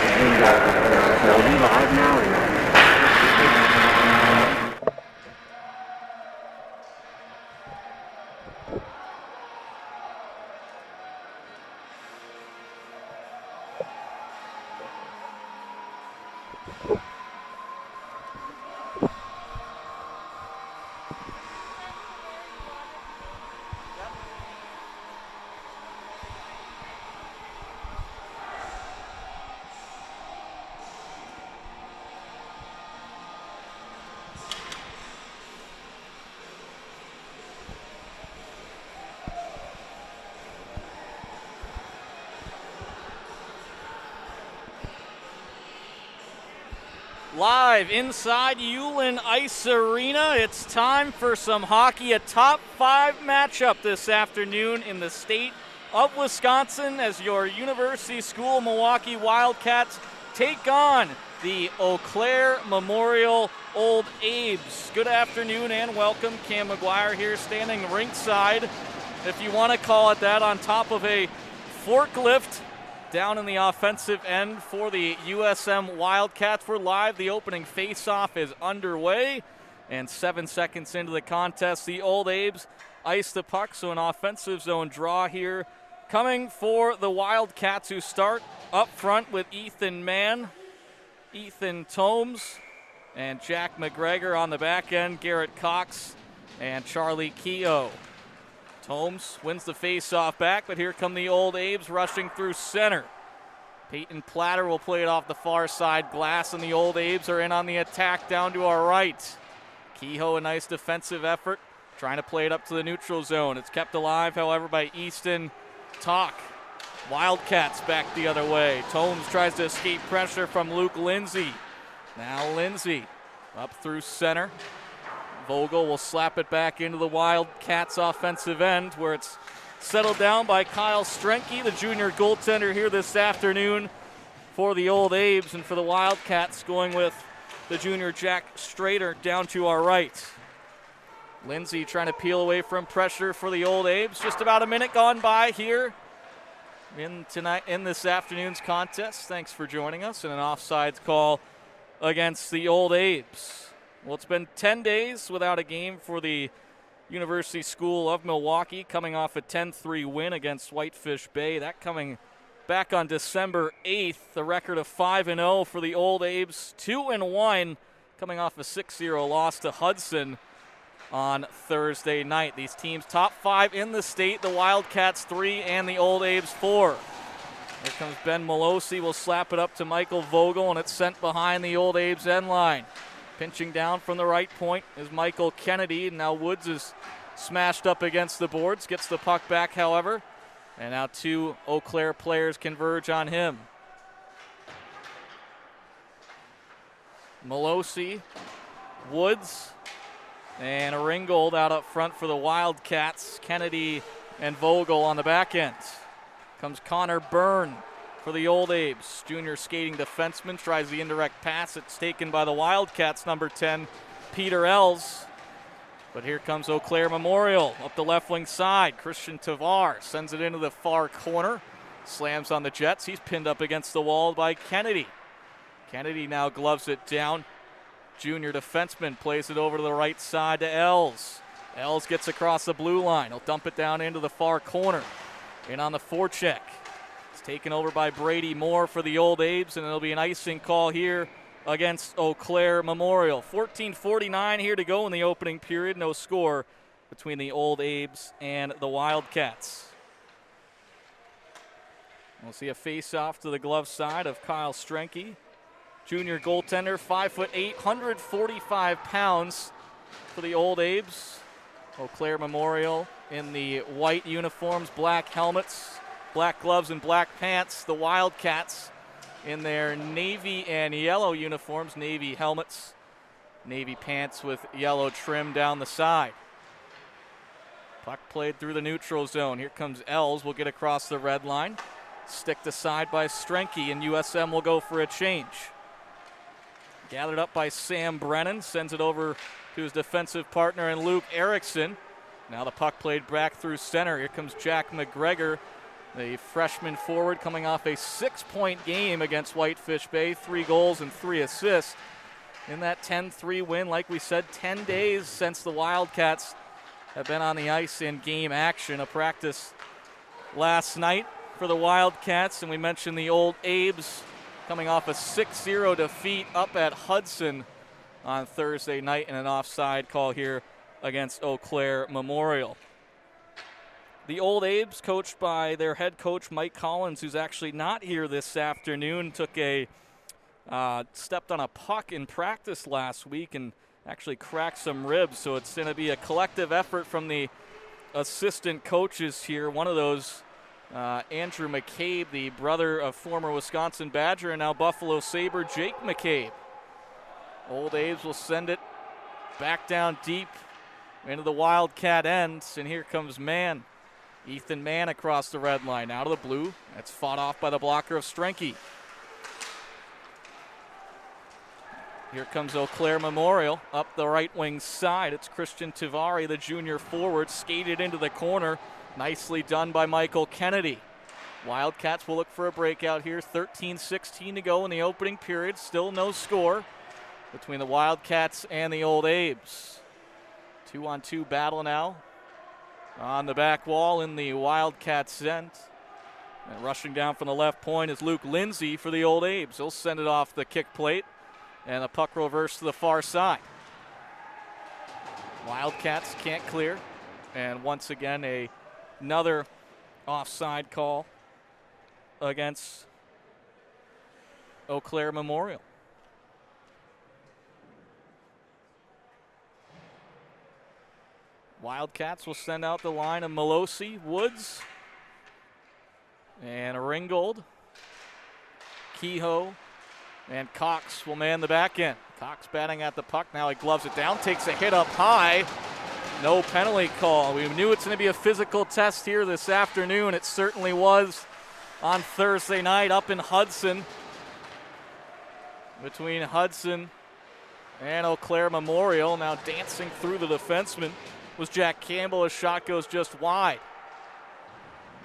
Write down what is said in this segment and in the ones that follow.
So are we live now or not? Live inside Ulen Ice Arena, it's time for some hockey, a top 5 matchup this afternoon in the state of Wisconsin as your University School Milwaukee Wildcats take on the Eau Claire Memorial Old Abes. Good afternoon and welcome. Cam McGuire here standing ringside, if you want to call it that, on top of a forklift down in the offensive end for the USM Wildcats. We're live. The opening face-off is underway. And 7 seconds into the contest, the Old Abes ice the puck. So an offensive zone draw here coming for the Wildcats, who start up front with Ethan Mann, Ethan Tomes, and Jack McGregor on the back end, Garrett Cox, and Charlie Keogh. Tomes wins the face-off back, but here come the Old Abes rushing through center. Peyton Platter will play it off the far side glass, and the Old Abes are in on the attack down to our right. Kehoe, a nice defensive effort, trying to play it up to the neutral zone. It's kept alive, however, by Easton Talk. Wildcats back the other way. Tomes tries to escape pressure from Luke Lindsay. Now Lindsay up through center. Vogel will slap it back into the Wildcats offensive end, where it's settled down by Kyle Strenke, the junior goaltender here this afternoon for the Old Abes, and for the Wildcats going with the junior Jack Strader down to our right. Lindsay trying to peel away from pressure for the Old Abes. Just about a minute gone by here in this afternoon's contest. Thanks for joining us in an offsides call against the Old Abes. Well, it's been 10 days without a game for the University School of Milwaukee, coming off a 10-3 win against Whitefish Bay. That coming back on December 8th, the record of 5-0 for the Old Abes, 2-1, coming off a 6-0 loss to Hudson on Thursday night. These teams top 5 in the state, the Wildcats 3 and the Old Abes 4. Here comes Ben Malosi, will slap it up to Michael Vogel, and it's sent behind the Old Abes end line. Pinching down from the right point is Michael Kennedy. Now Woods is smashed up against the boards. Gets the puck back, however. And now 2 Eau Claire players converge on him. Malosi, Woods, and Ringgold out up front for the Wildcats. Kennedy and Vogel on the back end. Comes Connor Byrne for the Old Abes. Junior skating defenseman tries the indirect pass. It's taken by the Wildcats, number 10, Peter Els. But here comes Eau Claire Memorial up the left wing side. Christian Tavar sends it into the far corner. Slams on the Jets. He's pinned up against the wall by Kennedy. Kennedy now gloves it down. Junior defenseman plays it over to the right side to Els. Els gets across the blue line. He'll dump it down into the far corner. In on the forecheck. Taken over by Brady Moore for the Old Abes, and it'll be an icing call here against Eau Claire Memorial. 14:49 here to go in the opening period. No score between the Old Abes and the Wildcats. We'll see a face-off to the glove side of Kyle Strenke. Junior goaltender, 5'8", 145 pounds for the Old Abes. Eau Claire Memorial in the white uniforms, black helmets, black gloves and black pants. The Wildcats in their navy and yellow uniforms, navy helmets, navy pants with yellow trim down the side. Puck played through the neutral zone. Here comes Els, will get across the red line. Sticked aside by Strenke, and USM will go for a change. Gathered up by Sam Brennan, sends it over to his defensive partner in Luke Erickson. Now the puck played back through center. Here comes Jack McGregor The freshman forward coming off a 6-point game against Whitefish Bay, 3 goals and 3 assists. In that 10-3 win, like we said, 10 days since the Wildcats have been on the ice in game action. A practice last night for the Wildcats, and we mentioned the old Abes coming off a 6-0 defeat up at Hudson on Thursday night in an offside call here against Eau Claire Memorial. The old Abes, coached by their head coach Mike Collins, who's actually not here this afternoon, stepped on a puck in practice last week and actually cracked some ribs. So it's going to be a collective effort from the assistant coaches here. One of those, Andrew McCabe, the brother of former Wisconsin Badger and now Buffalo Sabre Jake McCabe. Old Abes will send it back down deep into the Wildcat end, and here comes Mann. Ethan Mann across the red line, out of the blue. That's fought off by the blocker of Strenke. Here comes Eau Claire Memorial up the right wing side. It's Christian Tivari, the junior forward, skated into the corner. Nicely done by Michael Kennedy. Wildcats will look for a breakout here. 13-16 to go in the opening period. Still no score between the Wildcats and the old Abes. 2-on-2 battle now. On the back wall in the Wildcats' end. And rushing down from the left point is Luke Lindsay for the old Abes. He'll send it off the kick plate. And a puck reverse to the far side. Wildcats can't clear. And once again, another offside call against Eau Claire Memorial. Wildcats will send out the line of Melosi, Woods, and Ringgold. Kehoe and Cox will man the back end. Cox batting at the puck. Now he gloves it down, takes a hit up high. No penalty call. We knew it's going to be a physical test here this afternoon. It certainly was on Thursday night up in Hudson. Between Hudson and Eau Claire Memorial. Now dancing through the defenseman was Jack Campbell. His shot goes just wide.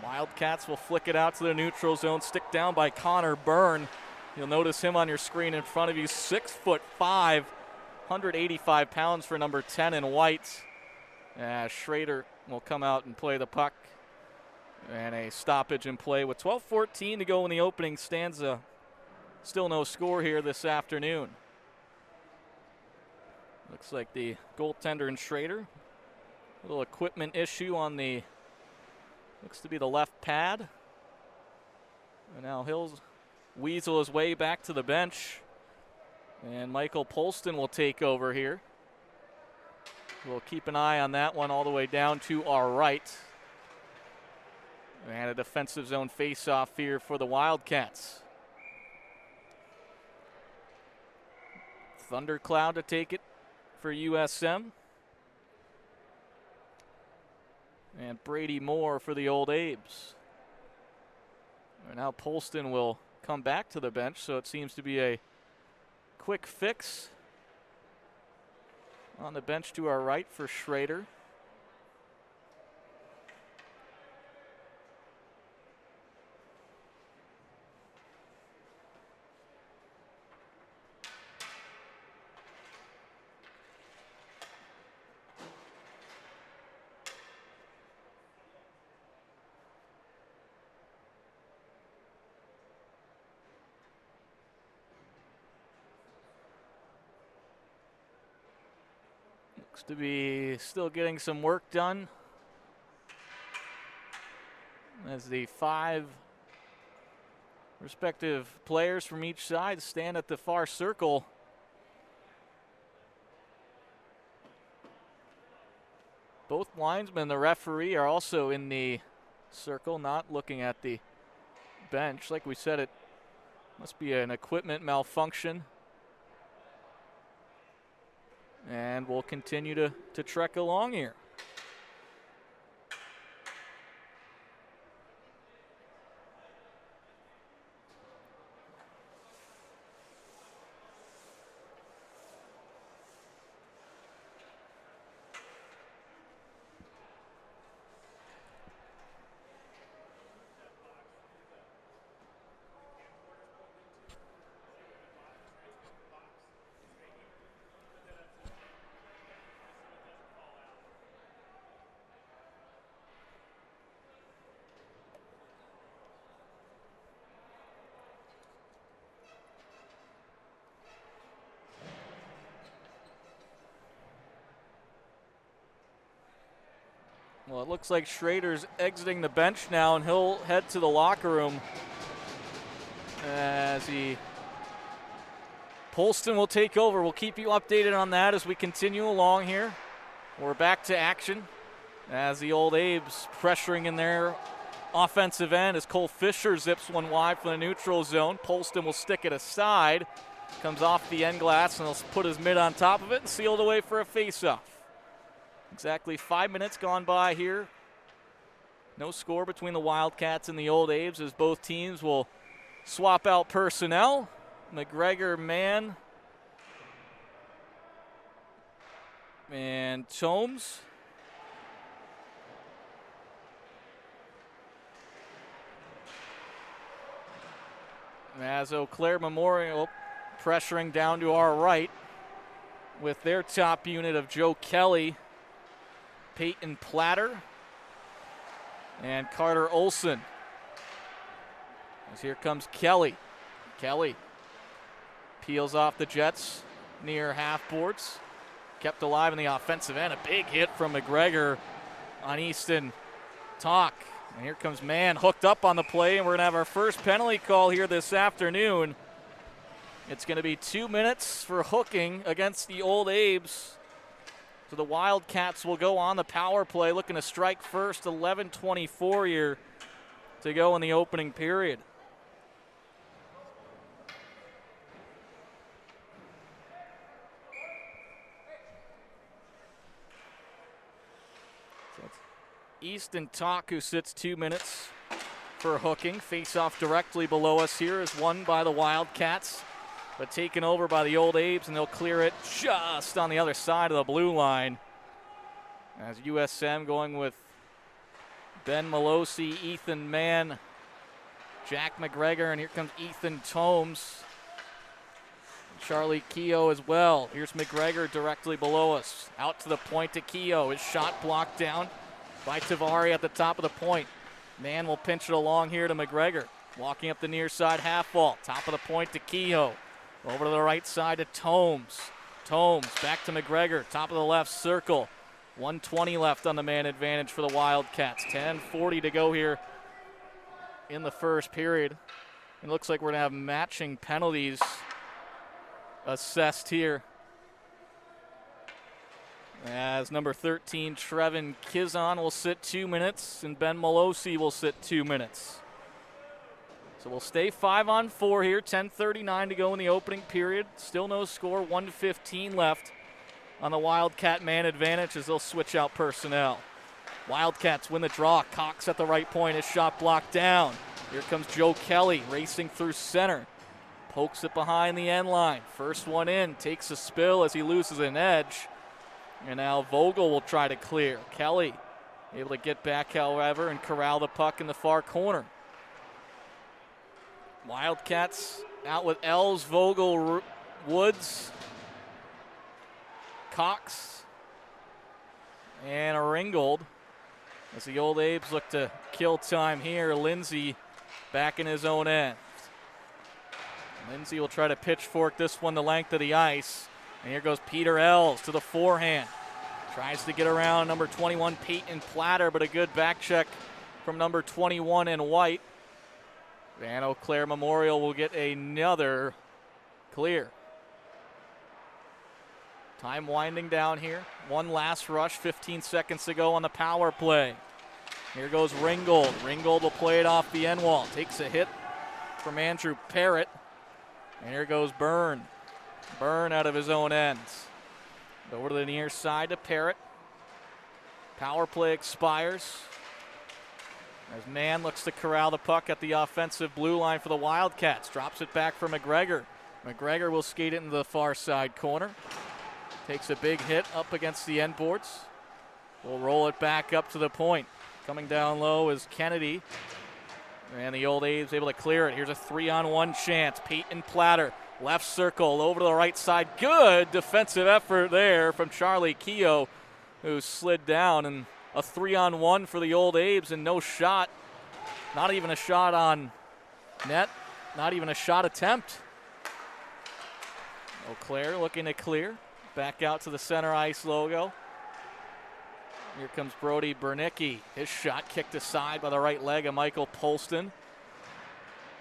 Wildcats will flick it out to the neutral zone. Stick down by Connor Byrne. You'll notice him on your screen in front of you. 6'5", 185 pounds for number 10 in white. Schrader will come out and play the puck. And a stoppage in play with 12:14 to go in the opening stanza. Still no score here this afternoon. Looks like the goaltender and Schrader. A little equipment issue on the, looks to be the left pad. And now he'll weasel his way back to the bench. And Michael Polston will take over here. We'll keep an eye on that one all the way down to our right. And a defensive zone face-off here for the Wildcats. Thundercloud to take it for USM. And Brady Moore for the old Abes. And now Polston will come back to the bench, so it seems to be a quick fix on the bench to our right for Schrader. To be still getting some work done as the 5 respective players from each side stand at the far circle. Both linesmen, the referee, are also in the circle, not looking at the bench. Like we said, it must be an equipment malfunction. And we'll continue to trek along here. Well, it looks like Schrader's exiting the bench now, and he'll head to the locker room as Polston will take over. We'll keep you updated on that as we continue along here. We're back to action as the old Abes pressuring in their offensive end as Cole Fisher zips one wide from the neutral zone. Polston will stick it aside. Comes off the end glass, and he'll put his mid on top of it and seal it away for a faceoff. Exactly 5 minutes gone by here. No score between the Wildcats and the old Abes as both teams will swap out personnel. McGregor, man, and Tomes. As Eau Claire Memorial pressuring down to our right with their top unit of Joe Kelly, Peyton Platter, and Carter Olson. As here comes Kelly. Kelly peels off the Jets near half boards. Kept alive in the offensive end. A big hit from McGregor on Easton Talk. And here comes Mann hooked up on the play, and we're going to have our first penalty call here this afternoon. It's going to be 2 minutes for hooking against the old Abes. So the Wildcats will go on the power play, looking to strike first. 11:24 here to go in the opening period. So it's Easton Talk who sits 2 minutes for hooking. Face off directly below us here is won by the Wildcats, but taken over by the old Abes, and they'll clear it just on the other side of the blue line. As USM going with Ben Malosi, Ethan Mann, Jack McGregor, and here comes Ethan Tomes. Charlie Keogh as well. Here's McGregor directly below us. Out to the point to Keogh. His shot blocked down by Tavari at the top of the point. Mann will pinch it along here to McGregor. Walking up the near side half wall. Top of the point to Keogh. Over to the right side to Tomes. Tomes back to McGregor. Top of the left circle. 1:20 left on the man advantage for the Wildcats. 10:40 to go here in the first period. It looks like we're going to have matching penalties assessed here, as number 13, Trevin Kizon, will sit 2 minutes, and Ben Malosi will sit 2 minutes. So we'll stay 5-on-4 here. 10:39 to go in the opening period. Still no score. 1:15 left on the Wildcat man advantage as they'll switch out personnel. Wildcats win the draw. Cox at the right point. His shot blocked down. Here comes Joe Kelly racing through center. Pokes it behind the end line. First one in. Takes a spill as he loses an edge. And now Vogel will try to clear. Kelly able to get back, however, and corral the puck in the far corner. Wildcats out with Els, Vogel, Woods, Cox, and Ringgold. As the old Abes look to kill time here, Lindsay back in his own end. Lindsay will try to pitchfork this one the length of the ice. And here goes Peter Els to the forehand. Tries to get around number 21, Peyton Platter, but a good back check from number 21 in white. And Eau Claire Memorial will get another clear. Time winding down here. One last rush, 15 seconds to go on the power play. Here goes Ringgold. Ringgold will play it off the end wall. Takes a hit from Andrew Parrott. And here goes Byrne. Byrne out of his own end. Over to the near side to Parrott. Power play expires. As Mann looks to corral the puck at the offensive blue line for the Wildcats. Drops it back for McGregor. McGregor will skate it into the far side corner. Takes a big hit up against the end boards. We'll roll it back up to the point. Coming down low is Kennedy. And the old Abes able to clear it. Here's a 3-on-1 chance. Peyton Platter, left circle, over to the right side. Good defensive effort there from Charlie Keogh, who slid down. And a 3-on-1 for the old Abes, and no shot. Not even a shot on net. Not even a shot attempt. Eau Claire looking to clear. Back out to the center ice logo. Here comes Brody Bernicki. His shot kicked aside by the right leg of Michael Polston.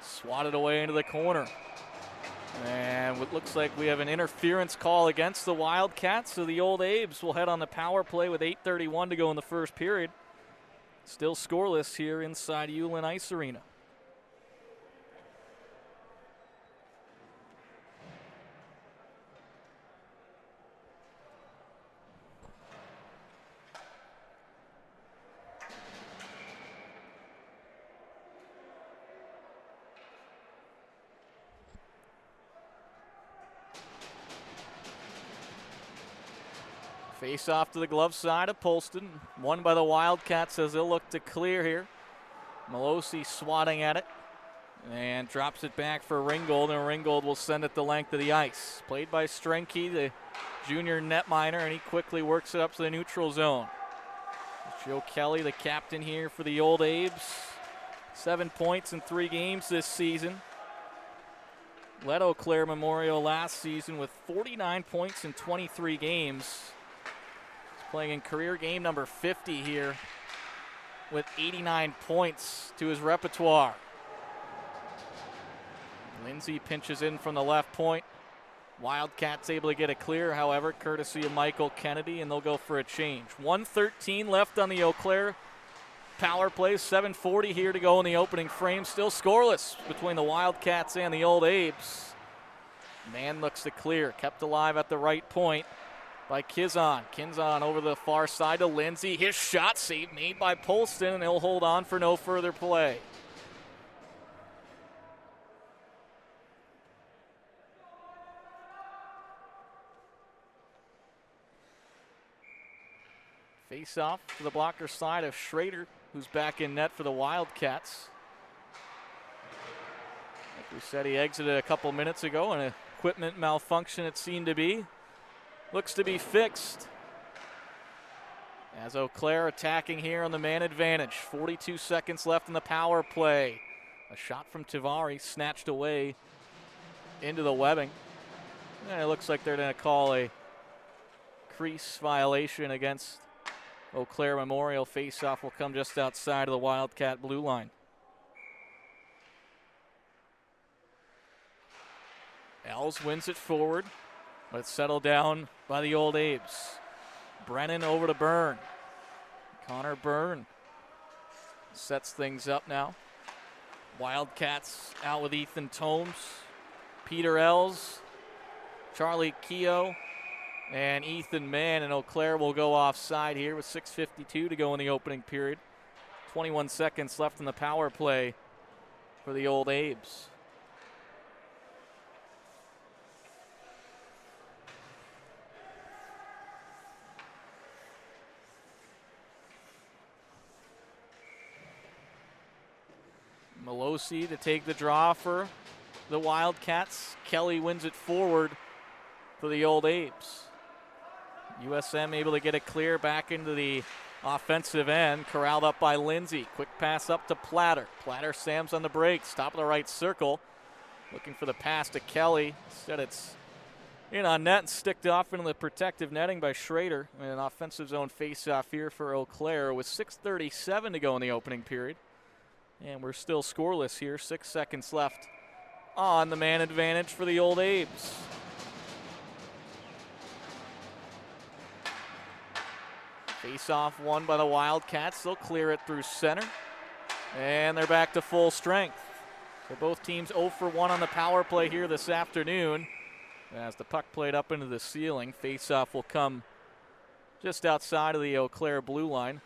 Swatted away into the corner. And it looks like we have an interference call against the Wildcats, so the old Abes will head on the power play with 8:31 to go in the first period. Still scoreless here inside Ulen Ice Arena. Face off to the glove side of Polston. Won by the Wildcats as they'll look to clear here. Melosi swatting at it and drops it back for Ringgold, and Ringgold will send it the length of the ice. Played by Strenke, the junior netminer, and he quickly works it up to the neutral zone. Joe Kelly, the captain here for the old Abes. 7 points in 3 games this season. Led Eau Claire Memorial last season with 49 points in 23 games. Playing in career game number 50 here with 89 points to his repertoire. Lindsay pinches in from the left point. Wildcats able to get a clear, however, courtesy of Michael Kennedy, and they'll go for a change. 1:13 left on the Eau Claire power play. 7:40 here to go in the opening frame. Still scoreless between the Wildcats and the old Abes. Man looks to clear, kept alive at the right point by Kizon. Kizon over the far side to Lindsay. His shot save made by Polston, and he'll hold on for no further play. Face off to the blocker side of Schrader, who's back in net for the Wildcats. Like we said, he exited a couple minutes ago, and an equipment malfunction it seemed to be. Looks to be fixed. As Eau Claire attacking here on the man advantage. 42 seconds left in the power play. A shot from Tavari snatched away into the webbing. And it looks like they're going to call a crease violation against Eau Claire Memorial. Face-off will come just outside of the Wildcat blue line. Els wins it forward, but it's settled down by the old Abes. Brennan over to Byrne. Connor Byrne sets things up now. Wildcats out with Ethan Tomes, Peter Els, Charlie Keogh, and Ethan Mann, and Eau Claire will go offside here with 6:52 to go in the opening period. 21 seconds left in the power play for the old Abes. Melosi to take the draw for the Wildcats. Kelly wins it forward for the old Abes. USM able to get it clear back into the offensive end. Corralled up by Lindsay. Quick pass up to Platter. Platter slams on the brakes. Top of the right circle. Looking for the pass to Kelly. Instead it's in on net and sticked off into the protective netting by Schrader. And an offensive zone face-off here for Eau Claire with 6:37 to go in the opening period. And we're still scoreless here. 6 seconds left on the man advantage for the old Abes. Face-off won by the Wildcats. They'll clear it through center. And they're back to full strength. So both teams 0 for 1 on the power play here this afternoon. As the puck played up into the ceiling, face-off will come just outside of the Eau Claire blue line.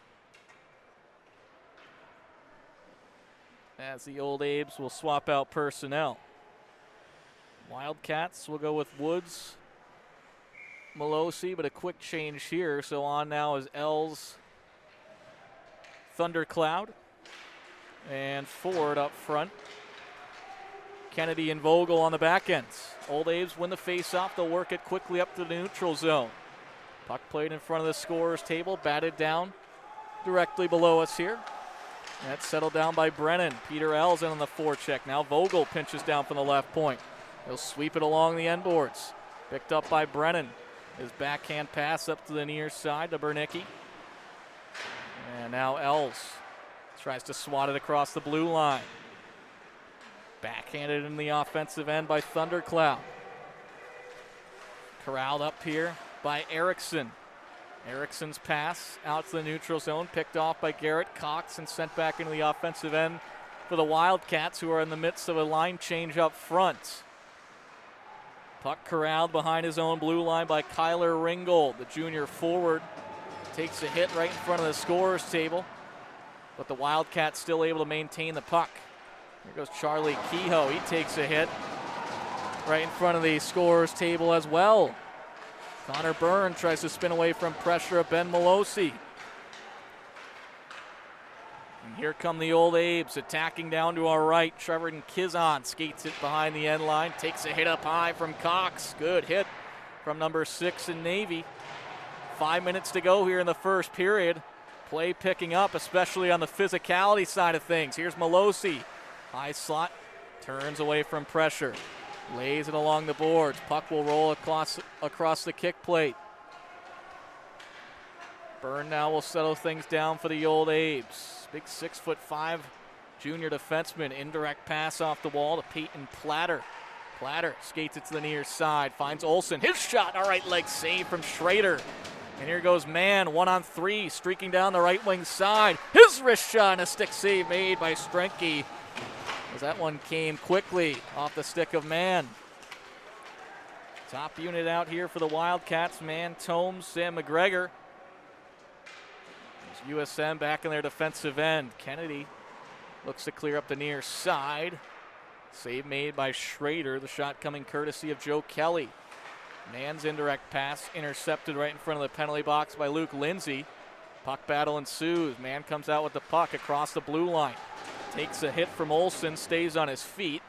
As the old Abes will swap out personnel. Wildcats will go with Woods, Melosi, but a quick change here. So on now is Els, Thundercloud, and Ford up front. Kennedy and Vogel on the back ends. Old Abes win the face-off. They'll work it quickly up to the neutral zone. Puck played in front of the scorer's table, batted down directly below us here. That's settled down by Brennan. Peter Els in on the forecheck. Now Vogel pinches down from the left point. He'll sweep it along the end boards. Picked up by Brennan. His backhand pass up to the near side to Bernicki. And now Els tries to swat it across the blue line. Backhanded in the offensive end by Thundercloud. Corralled up here by Erickson. Erickson's pass out to the neutral zone, picked off by Garrett Cox and sent back into the offensive end for the Wildcats, who are in the midst of a line change up front. Puck corralled behind his own blue line by Kyler Ringgold, the junior forward. Takes a hit right in front of the scorer's table, but the Wildcats still able to maintain the puck. Here goes Charlie Kehoe. He takes a hit right in front of the scorer's table as well. Connor Byrne tries to spin away from pressure of Ben Malosi. And here come the old Abes attacking down to our right. Trevor Kizon skates it behind the end line. Takes a hit up high from Cox. Good hit from number 6 in Navy. 5 minutes to go here in the first period. Play picking up, especially on the physicality side of things. Here's Malosi. High slot, turns away from pressure. Lays it along the boards. Puck will roll across the kick plate. Byrne now will settle things down for the old Abes. Big 6'5" junior defenseman. Indirect pass off the wall to Peyton Platter. Platter skates it to the near side. Finds Olsen. His shot, all right leg save from Schrader. And here goes Mann, 1-on-3, streaking down the right wing side. His wrist shot and a stick save made by Strenke, as that one came quickly off the stick of Mann. Top unit out here for the Wildcats. Mann, Tomes, Sam McGregor. There's USM back in their defensive end. Kennedy looks to clear up the near side. Save made by Schrader. The shot coming courtesy of Joe Kelly. Mann's indirect pass intercepted right in front of the penalty box by Luke Lindsay. Puck battle ensues. Mann comes out with the puck across the blue line. Takes a hit from Olsen, stays on his feet.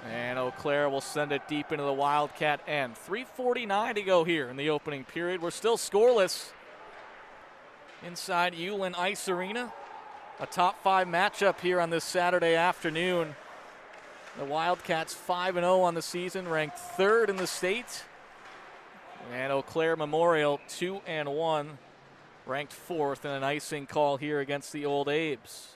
And Eau Claire will send it deep into the Wildcat end. 3:49 to go here in the opening period. We're still scoreless inside Ulen Ice Arena. A top 5 matchup here on this Saturday afternoon. The Wildcats 5-0 on the season, ranked 3rd in the state. And Eau Claire Memorial 2-1, ranked 4th in an icing call here against the old Abes.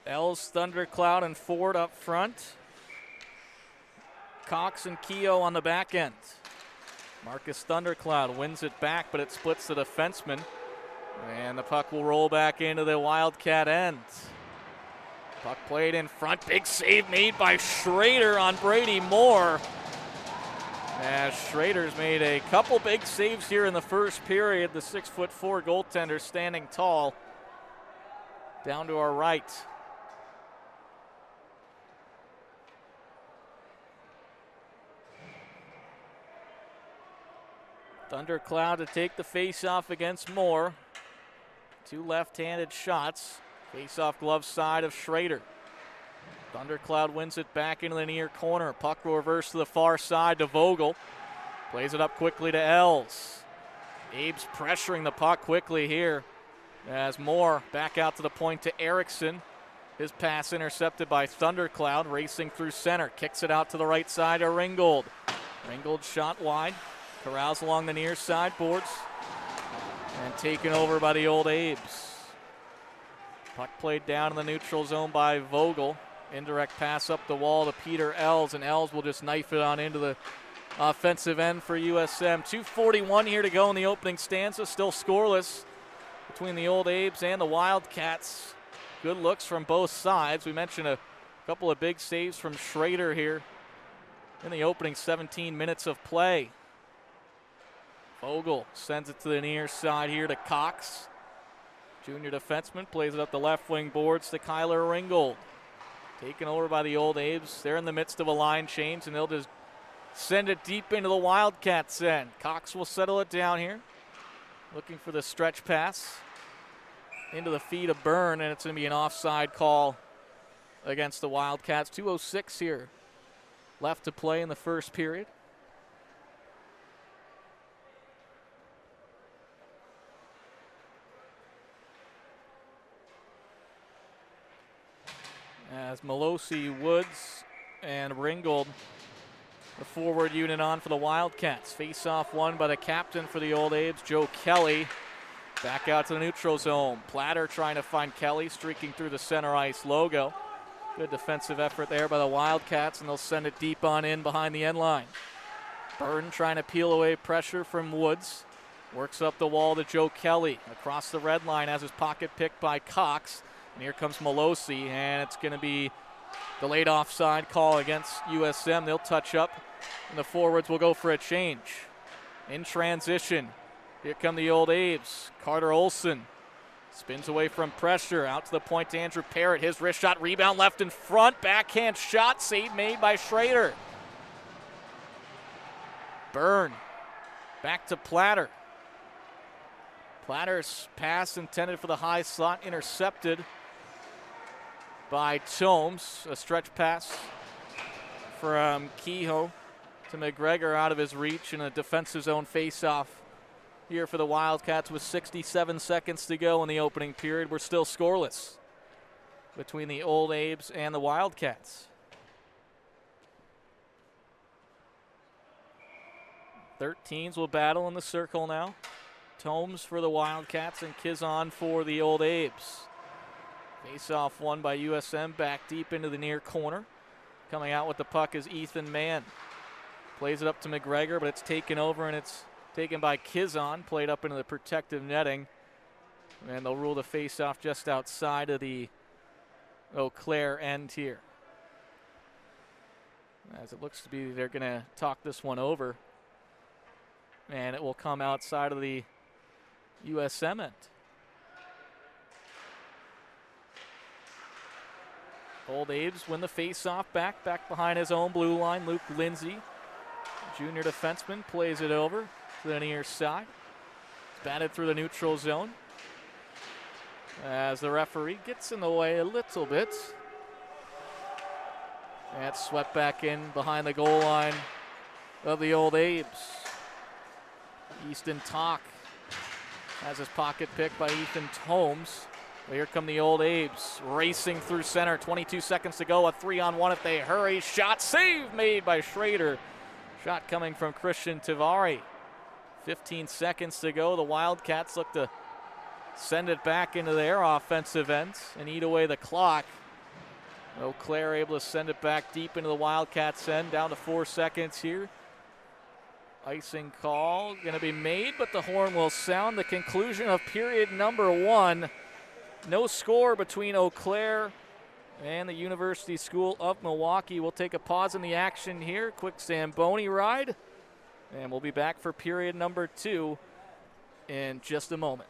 Els, Thundercloud, and Ford up front. Cox and Kehoe on the back end. Marcus Thundercloud wins it back, but it splits the defenseman. And the puck will roll back into the Wildcat end. Puck played in front. Big save made by Schrader on Brady Moore. As Schrader's made a couple big saves here in the first period. The 6'4" goaltender standing tall. Down to our right. Thundercloud to take the face-off against Moore. 2 left-handed shots. Face-off glove side of Schrader. Thundercloud wins it back into the near corner. Puck will reverse to the far side to Vogel. Plays it up quickly to Els. Abes pressuring the puck quickly here as Moore back out to the point to Erickson. His pass intercepted by Thundercloud, racing through center. Kicks it out to the right side to Ringgold. Ringgold shot wide. Corrals along the near side boards. And taken over by the old Abes. Puck played down in the neutral zone by Vogel. Indirect pass up the wall to Peter Els, and Els will just knife it on into the offensive end for USM. 2:41 here to go in the opening stanza. Still scoreless between the old Abes and the Wildcats. Good looks from both sides. We mentioned a couple of big saves from Schrader here in the opening 17 minutes of play. Vogel sends it to the near side here to Cox. Junior defenseman plays it up the left wing boards to Kyler Ringgold. Taken over by the old Abes. They're in the midst of a line change, and they'll just send it deep into the Wildcats' end. Cox will settle it down here. Looking for the stretch pass into the feet of Byrne, and it's going to be an offside call against the Wildcats. 2:06 here left to play in the first period. As Malosi, Woods, And Ringgold, the forward unit on for the Wildcats. Face-off won by the captain for the Old Abes, Joe Kelly. Back out to the neutral zone. Platter trying to find Kelly, streaking through the center ice logo. Good defensive effort there by the Wildcats, and they'll send it deep on in behind the end line. Burton trying to peel away pressure from Woods. Works up the wall to Joe Kelly. Across the red line has his pocket picked by Cox. And here comes Molosi, and it's going to be the late offside call against USM. They'll touch up, and the forwards will go for a change. In transition, here come the Old Abes. Carter Olson spins away from pressure. Out to the point to Andrew Parrott. His wrist shot, rebound left in front. Backhand shot, save made by Schrader. Byrne back to Platter. Platter's pass intended for the high slot, intercepted by Tomes. A stretch pass from Kehoe to McGregor out of his reach, and a defensive zone face-off here for the Wildcats with 67 seconds to go in the opening period. We're still scoreless between the Old Abes and the Wildcats. 13s will battle in the circle now. Tomes for the Wildcats and Kizon for the Old Abes. Face-off won by USM, back deep into the near corner. Coming out with the puck is Ethan Mann. Plays it up to McGregor, but it's taken over, and it's taken by Kizon, played up into the protective netting. And they'll rule the face-off just outside of the Eau Claire end here. As it looks to be, they're going to talk this one over. And it will come outside of the USM end. Old Abes win the face-off back behind his own blue line. Luke Lindsay, junior defenseman, plays it over to the near side. It's batted through the neutral zone as the referee gets in the way a little bit. That's swept back in behind the goal line of the Old Abes. Easton Talk has his pocket picked by Ethan Tomes. Well, here come the Old Abes racing through center. 22 seconds to go. A 3-on-1 if they hurry. Shot save made by Schrader. Shot coming from Christian Tavari. 15 seconds to go. The Wildcats look to send it back into their offensive end and eat away the clock. Eau Claire able to send it back deep into the Wildcats' end. Down to 4 seconds here. Icing call going to be made, but the horn will sound. The conclusion of period number 1. No score between Eau Claire and the University School of Milwaukee. We'll take a pause in the action here. Quick Zamboni ride. And we'll be back for period number 2 in just a moment.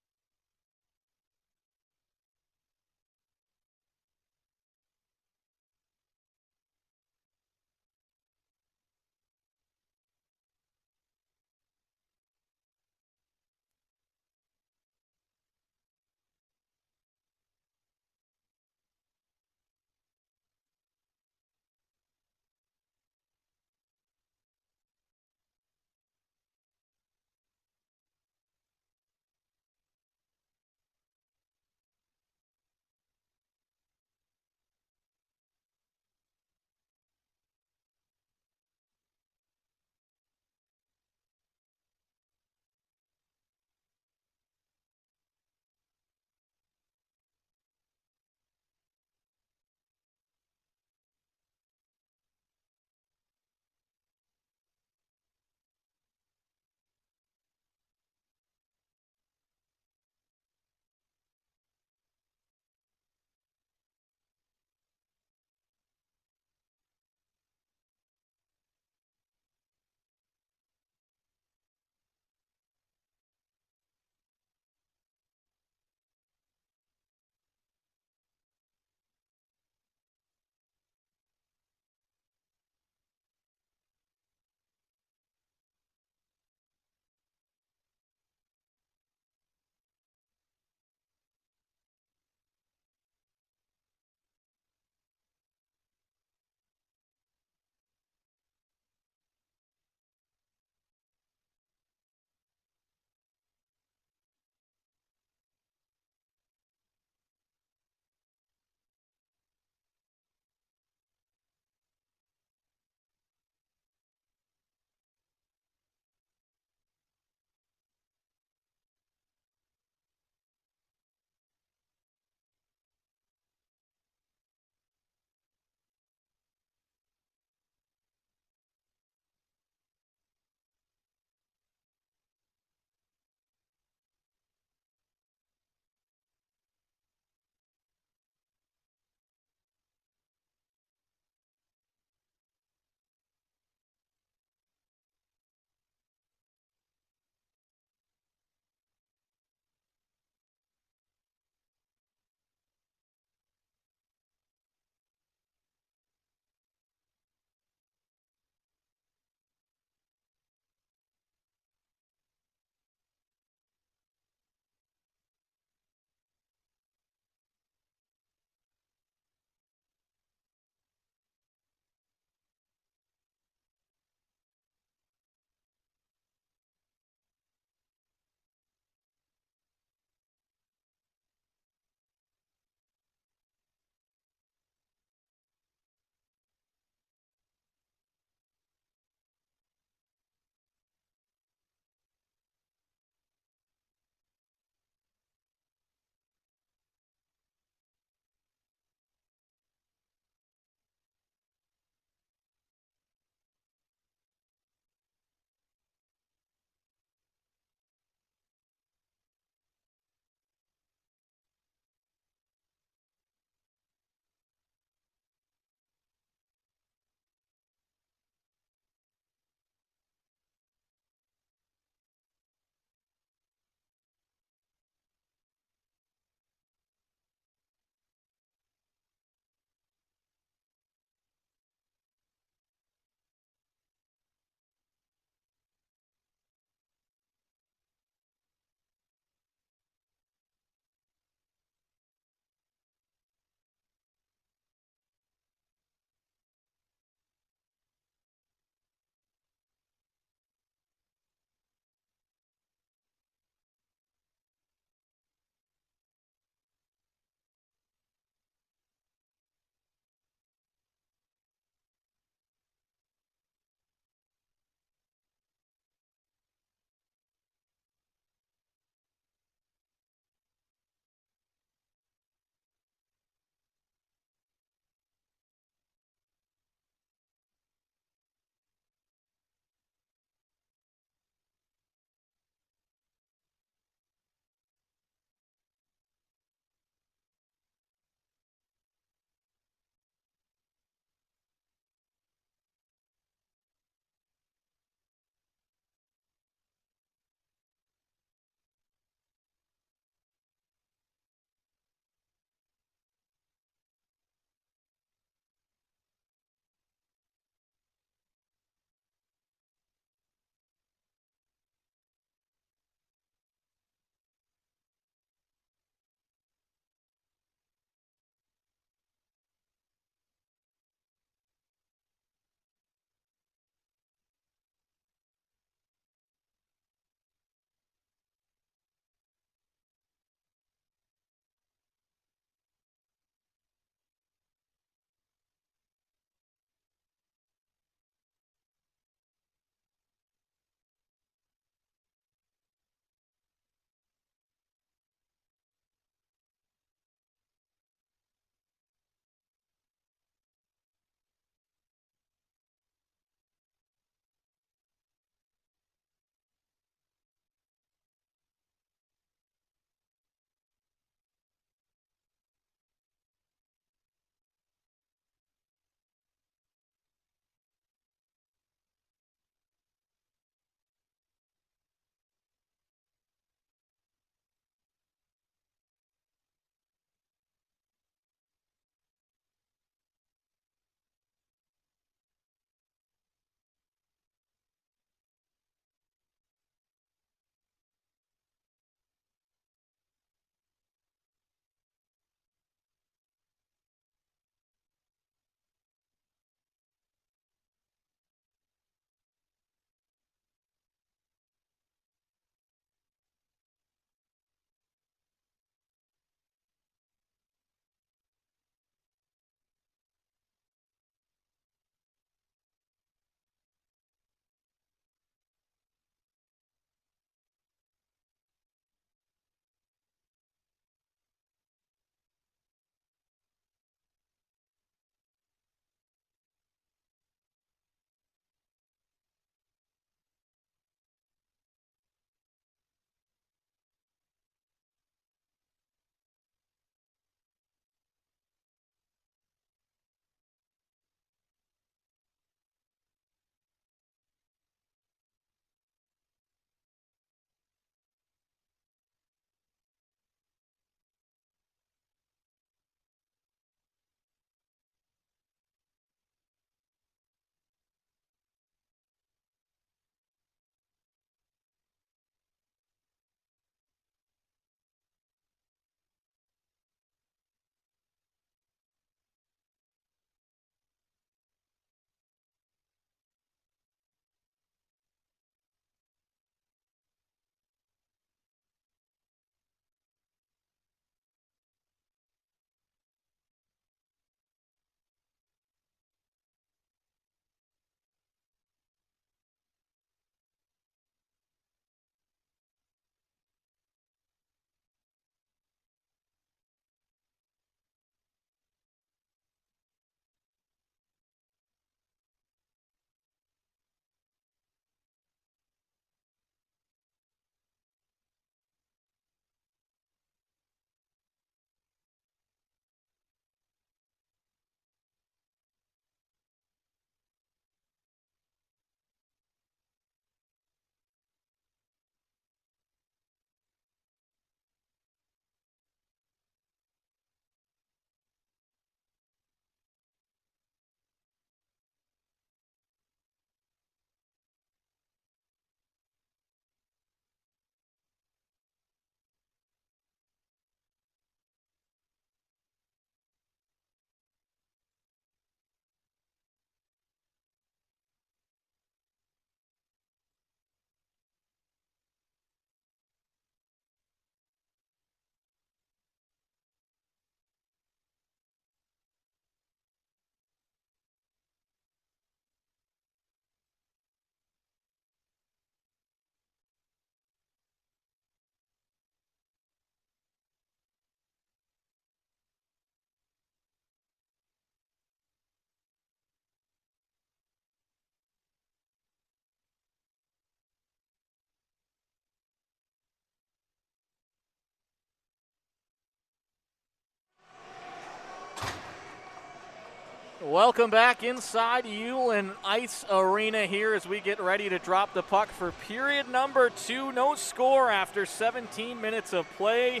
Welcome back inside Ulen Ice Arena here as we get ready to drop the puck for period number 2. No score after 17 minutes of play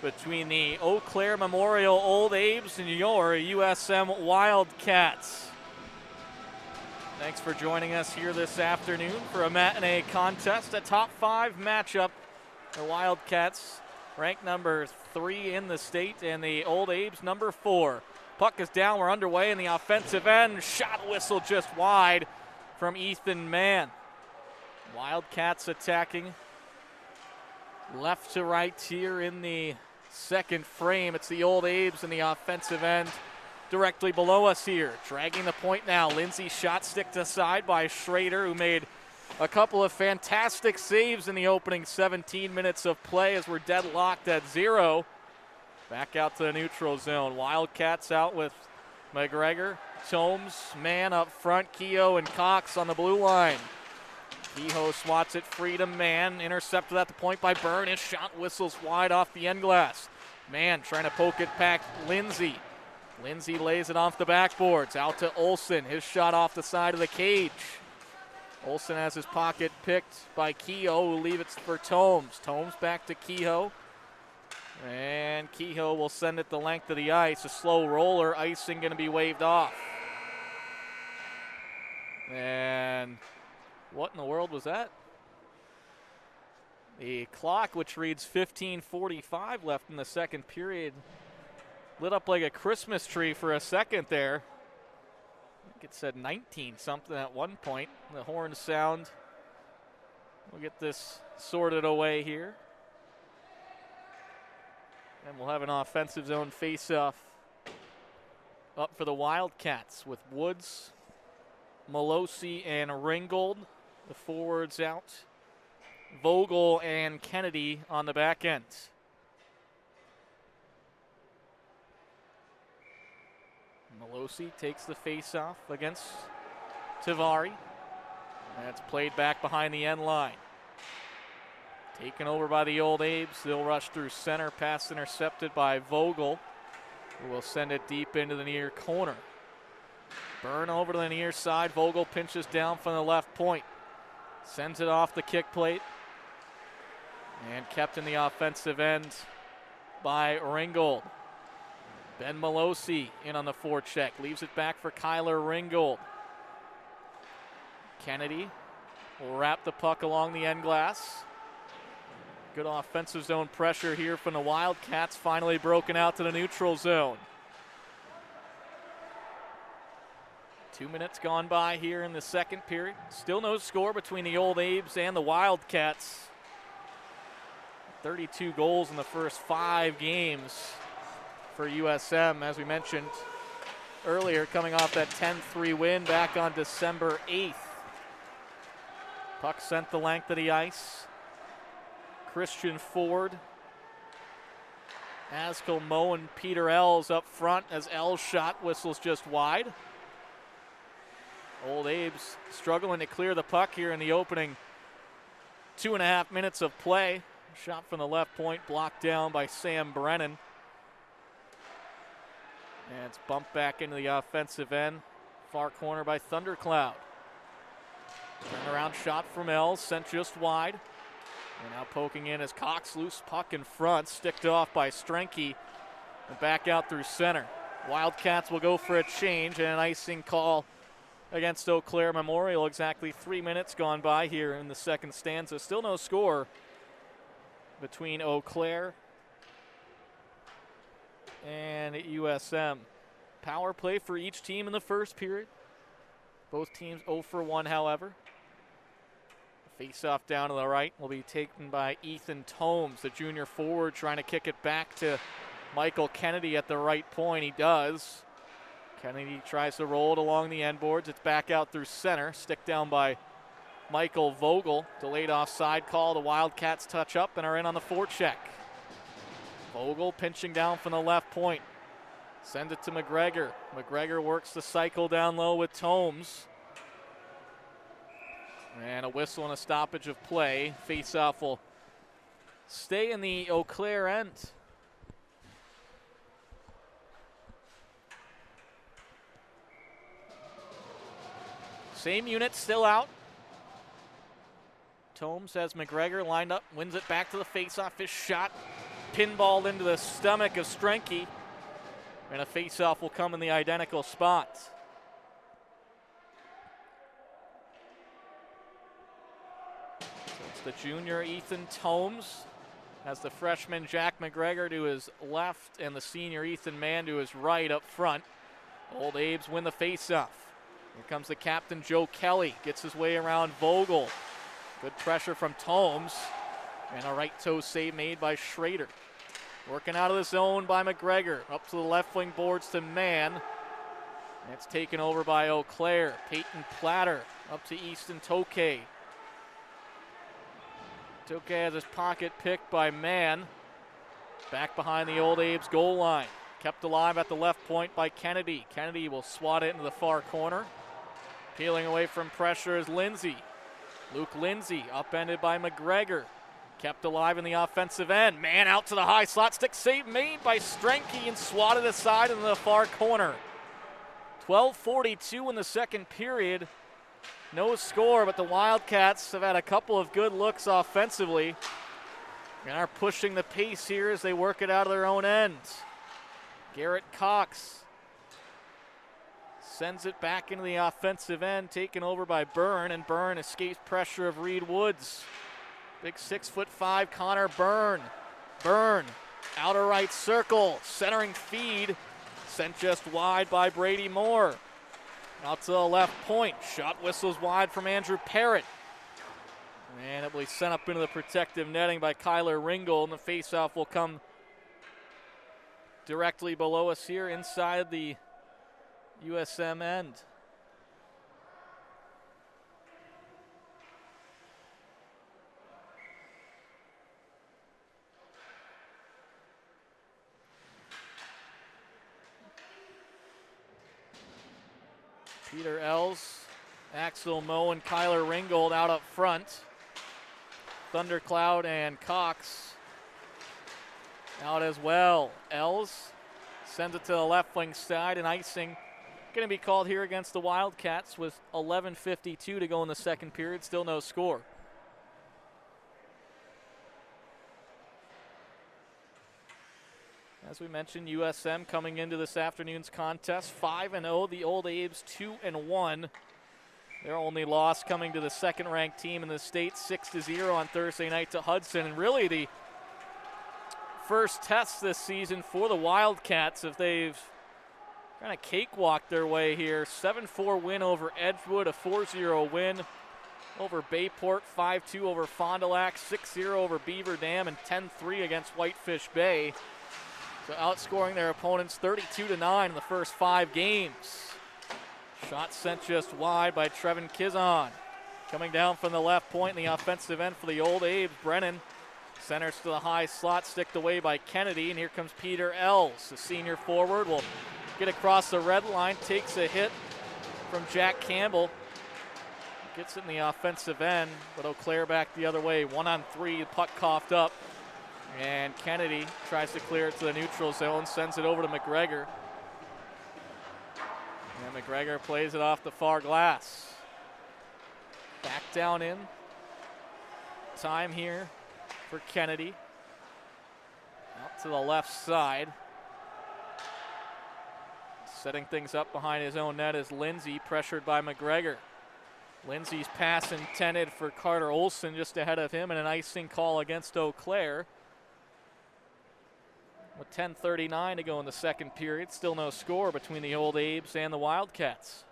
between the Eau Claire Memorial Old Abes and your USM Wildcats. Thanks for joining us here this afternoon for a matinee contest, a top 5 matchup. The Wildcats ranked number 3 in the state and the Old Abes number 4. Puck is down, we're underway in the offensive end. Shot whistle just wide from Ethan Mann. Wildcats attacking left to right here in the second frame. It's the Old Abes in the offensive end directly below us here. Dragging the point now. Lindsay shot sticked aside by Schrader, who made a couple of fantastic saves in the opening 17 minutes of play as we're deadlocked at 0. Back out to the neutral zone. Wildcats out with McGregor, Tomes, Mann up front, Kehoe and Cox on the blue line. Kehoe swats it free to Mann, intercepted at the point by Byrne. His shot whistles wide off the end glass. Mann trying to poke it back, Lindsay. Lindsay lays it off the backboards, out to Olsen. His shot off the side of the cage. Olsen has his pocket picked by Kehoe, who leave it for Tomes. Tomes back to Kehoe. And Kehoe will send it the length of the ice. A slow roller, icing going to be waved off. And what in the world was that? The clock, which reads 15:45 left in the second period, lit up like a Christmas tree for a second there. I think it said 19 something at one point. The horns sound. We'll get this sorted away here. And we'll have an offensive zone face-off up for the Wildcats with Woods, Malosi, and Ringgold. The forwards out. Vogel and Kennedy on the back end. Malosi takes the face-off against Tavari. That's played back behind the end line. Taken over by the Old Abes. They'll rush through center. Pass intercepted by Vogel, who will send it deep into the near corner. Byrne over to the near side. Vogel pinches down from the left point. Sends it off the kick plate. And kept in the offensive end by Ringgold. Ben Malosi in on the forecheck. Leaves it back for Kyler Ringgold. Kennedy will wrap the puck along the end glass. Good offensive zone pressure here from the Wildcats, finally broken out to the neutral zone. 2 minutes gone by here in the second period. Still no score between the Old Abes and the Wildcats. 32 goals in the first 5 games for USM, as we mentioned earlier, coming off that 10-3 win back on December 8th. Puck sent the length of the ice. Christian Ford, Haskell, Moe, and Peter Ells up front as Ells' shot whistles just wide. Old Abes struggling to clear the puck here in the opening 2.5 minutes of play. Shot from the left point, blocked down by Sam Brennan. And it's bumped back into the offensive end. Far corner by Thundercloud. Turnaround shot from Ells, sent just wide. And now poking in as Cox, loose puck in front, sticked off by Strenke, and back out through center. Wildcats will go for a change and an icing call against Eau Claire Memorial. Exactly 3 minutes gone by here in the second stanza. Still no score between Eau Claire and USM. Power play for each team in the first period. Both teams 0 for 1, however. Face-off down to the right will be taken by Ethan Tomes, the junior forward, trying to kick it back to Michael Kennedy at the right point. He does. Kennedy tries to roll it along the end boards. It's back out through center. Stick down by Michael Vogel. Delayed offside call. The Wildcats touch up and are in on the forecheck. Vogel pinching down from the left point. Send it to McGregor. McGregor works the cycle down low with Tomes. And a whistle and a stoppage of play. Face-off will stay in the Eau Claire end. Same unit still out. Tomes has McGregor lined up, wins it back to the faceoff. His shot pinballed into the stomach of Strenke. And a faceoff will come in the identical spot. So it's the junior Ethan Tomes. Has the freshman Jack McGregor to his left and the senior Ethan Mann to his right up front. Old Abes win the faceoff. Here comes the captain Joe Kelly. Gets his way around Vogel. Good pressure from Tomes. And a right toe save made by Schrader. Working out of the zone by McGregor. Up to the left wing boards to Mann. It's taken over by Eau Claire. Peyton Platter up to Easton Tokay. Tokay has his pocket picked by Mann. Back behind the Old Abes goal line. Kept alive at the left point by Kennedy. Kennedy will swat it into the far corner. Peeling away from pressure is Lindsay. Luke Lindsay upended by McGregor. Kept alive in the offensive end. Mann out to the high slot. Stick save made by Strenke and swatted aside into the far corner. 12:42 in the second period. No score, but the Wildcats have had a couple of good looks offensively and are pushing the pace here as they work it out of their own end. Garrett Cox sends it back into the offensive end, taken over by Byrne, and Byrne escapes pressure of Reed Woods. Big 6'5" Connor Byrne. Byrne, outer right circle, centering feed, sent just wide by Brady Moore. Out to the left point, shot whistles wide from Andrew Parrott. And it will be sent up into the protective netting by Kyler Ringgold, and the faceoff will come directly below us here inside the USM end. Peter Els, Axel Moe, and Kyler Ringgold out up front. Thundercloud and Cox out as well. Els sends it to the left wing side, and icing going to be called here against the Wildcats with 11:52 to go in the second period. Still no score. As we mentioned, USM coming into this afternoon's contest 5-0. The Old Abes 2-1. Their only loss coming to the second-ranked team in the state, 6-0 on Thursday night to Hudson. And really the first test this season for the Wildcats, if they've kind of cakewalked their way here. 7-4 win over Edgewood, a 4-0 win over Bayport, 5-2 over Fond du Lac, 6-0 over Beaver Dam, and 10-3 against Whitefish Bay. So outscoring their opponents 32-9 in the first 5 games. Shot sent just wide by Trevin Kizon. Coming down from the left point in the offensive end for the Old Abes, Brennan centers to the high slot, sticked away by Kennedy, and here comes Peter Els. The senior forward will get across the red line, takes a hit from Jack Campbell. Gets it in the offensive end, but Eau Claire back the other way. 1-on-3, puck coughed up. And Kennedy tries to clear it to the neutral zone, sends it over to McGregor. And McGregor plays it off the far glass. Back down in. Time here for Kennedy. Out to the left side. Setting things up behind his own net is Lindsay, pressured by McGregor. Lindsay's pass intended for Carter Olson just ahead of him, and an icing call against Eau Claire. With 10:39 to go in the second period, still no score between the Old Abes and the Wildcats.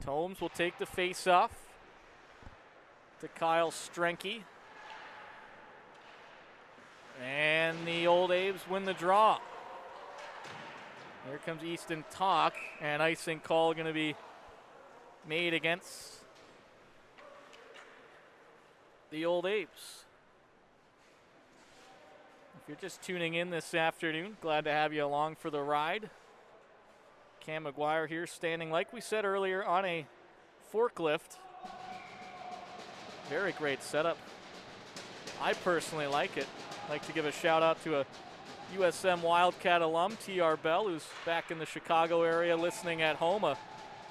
Tomes will take the face-off to Kyle Strenke. And the Old Abes win the draw. Here comes Easton Talk, and icing call going to be made against the Old Abes. If you're just tuning in this afternoon, glad to have you along for the ride. Cam McGuire here standing, like we said earlier, on a forklift. Very great setup I personally like it. I'd like to give a shout out to a USM Wildcat alum, T.R. Bell, who's back in the Chicago area listening at home, a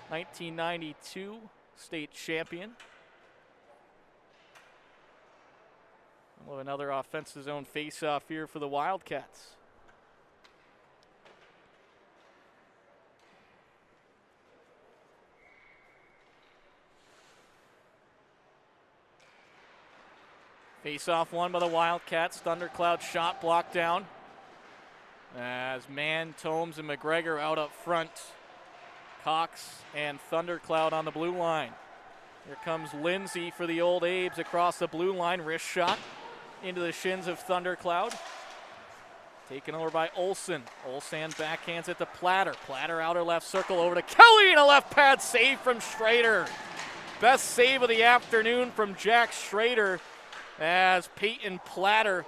1992 state champion. We'll have another offensive zone face-off here for the Wildcats. Face-off won by the Wildcats. Thundercloud shot blocked down. As Mann, Tomes, and McGregor out up front. Cox and Thundercloud on the blue line. Here comes Lindsay for the old Abes across the blue line. Wrist shot into the shins of Thundercloud. Taken over by Olsen. Olsen backhands it to Platter. Platter outer left circle over to Kelly, and a left pad save from Schrader. Best save of the afternoon from Jack Schrader as Peyton Platter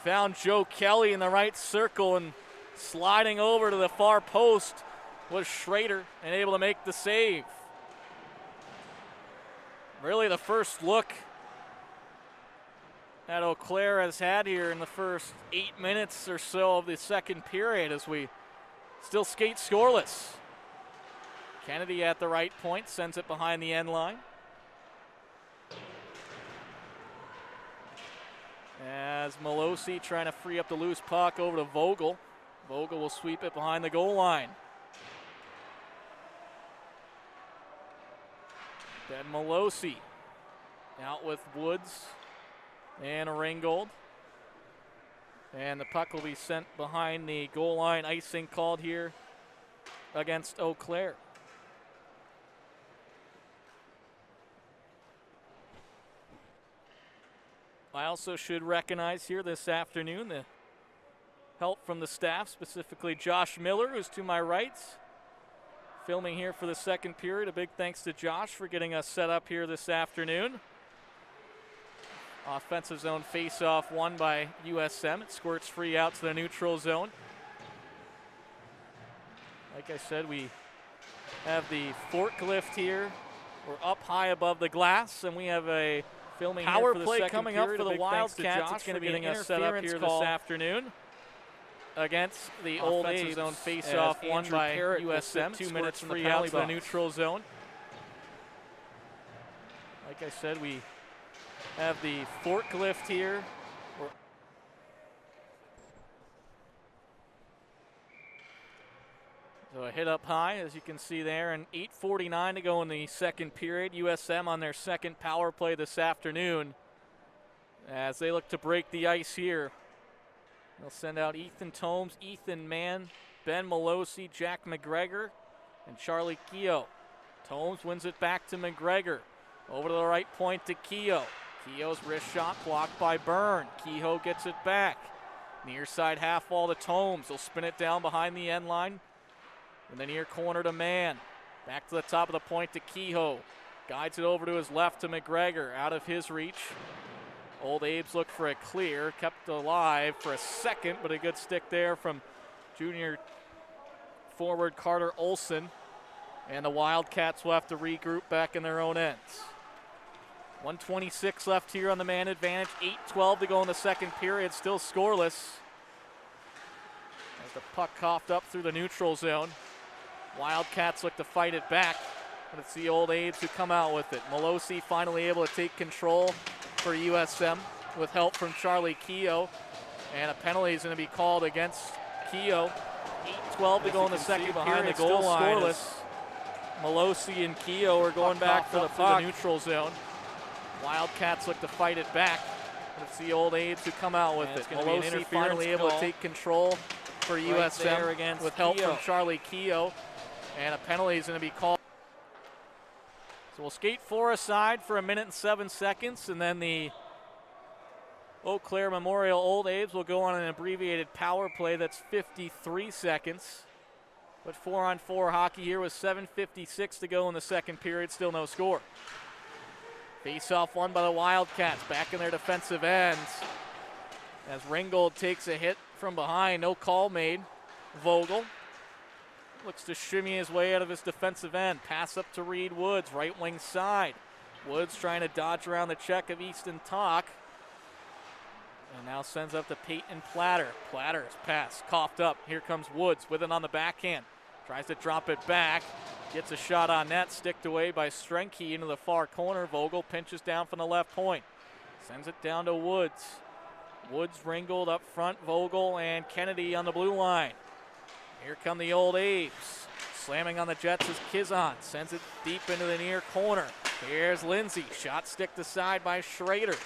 found Joe Kelly in the right circle, and sliding over to the far post was Schrader and able to make the save. Really the first look that Eau Claire has had here in the first 8 minutes or so of the second period as we still skate scoreless. Kennedy at the right point, sends it behind the end line. As Malosi trying to free up the loose puck over to Vogel. Vogel will sweep it behind the goal line. Ben Malosi out with Woods and Ringgold. And the puck will be sent behind the goal line. Icing called here against Eau Claire. I also should recognize here this afternoon the help from the staff, specifically Josh Miller, who's to my right, filming here for the second period. A big thanks to Josh for getting us set up here this afternoon. Offensive zone face-off won by USM. It squirts free out to the neutral zone. Like I said, we have the forklift here. We're up high above the glass, and we have a filming power play coming up for the Wildcats. It's going to be getting us set up here this afternoon against the old Abes zone face-off won by USM. 2 minutes free out to the neutral zone. Like I said, we have the forklift here. So a hit up high, as you can see there, and 8:49 to go in the second period. USM on their second power play this afternoon as they look to break the ice here. They'll send out Ethan Tomes, Ethan Mann, Ben Malosi, Jack McGregor, and Charlie Keogh. Tomes wins it back to McGregor. Over to the right point to Keogh. Keogh's wrist shot blocked by Byrne. Keogh gets it back. Near side half wall to Tomes. He'll spin it down behind the end line. In the near corner to Mann. Back to the top of the point to Kehoe. Guides it over to his left to McGregor. Out of his reach. Old Abes looked for a clear. Kept alive for a second, but a good stick there from junior forward Carter Olsen. And the Wildcats will have to regroup back in their own ends. 1:26 left here on the man advantage. 8:12 to go in the second period. Still scoreless. As the puck coughed up through the neutral zone. Wildcats look to fight it back, but it's the old Abes who come out with it. Malosi finally able to take control for USM with help from Charlie Keogh, and a penalty is going to be called against Keogh. 8:12 to go in the second behind the goal line. Scoreless. Malosi and Keogh are going back for the puck. The neutral zone. Wildcats look to fight it back, but it's the old Abes who come out with it. Malosi finally able to take control for USM with help from Charlie Keogh. And a penalty is going to be called. So we'll skate 4 aside for 1 minute and 7 seconds, and then the Eau Claire Memorial Old Abes will go on an abbreviated power play that's 53 seconds. But 4-on-4 hockey here with 7:56 to go in the second period, still no score. Face-off won by the Wildcats, back in their defensive ends. As Ringgold takes a hit from behind, no call made. Vogel looks to shimmy his way out of his defensive end. Pass up to Reed Woods, right wing side. Woods trying to dodge around the check of Easton Talk. And now sends up to Peyton Platter. Platter's pass coughed up. Here comes Woods with it on the backhand. Tries to drop it back. Gets a shot on net. Sticked away by Strenke into the far corner. Vogel pinches down from the left point. Sends it down to Woods. Woods, Ringgold up front. Vogel and Kennedy on the blue line. Here come the old Abes. Slamming on the Jets is Kizon. Sends it deep into the near corner. Here's Lindsay. Shot sticked aside by Schrader.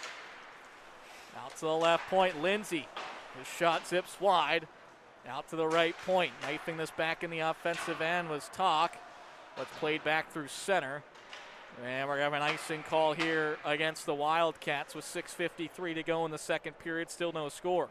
Out to the left point, Lindsay. His shot zips wide. Out to the right point. Knifing this back in the offensive end was Talk. But played back through center. And we're going to have an icing call here against the Wildcats with 6:53 to go in the second period. Still no score.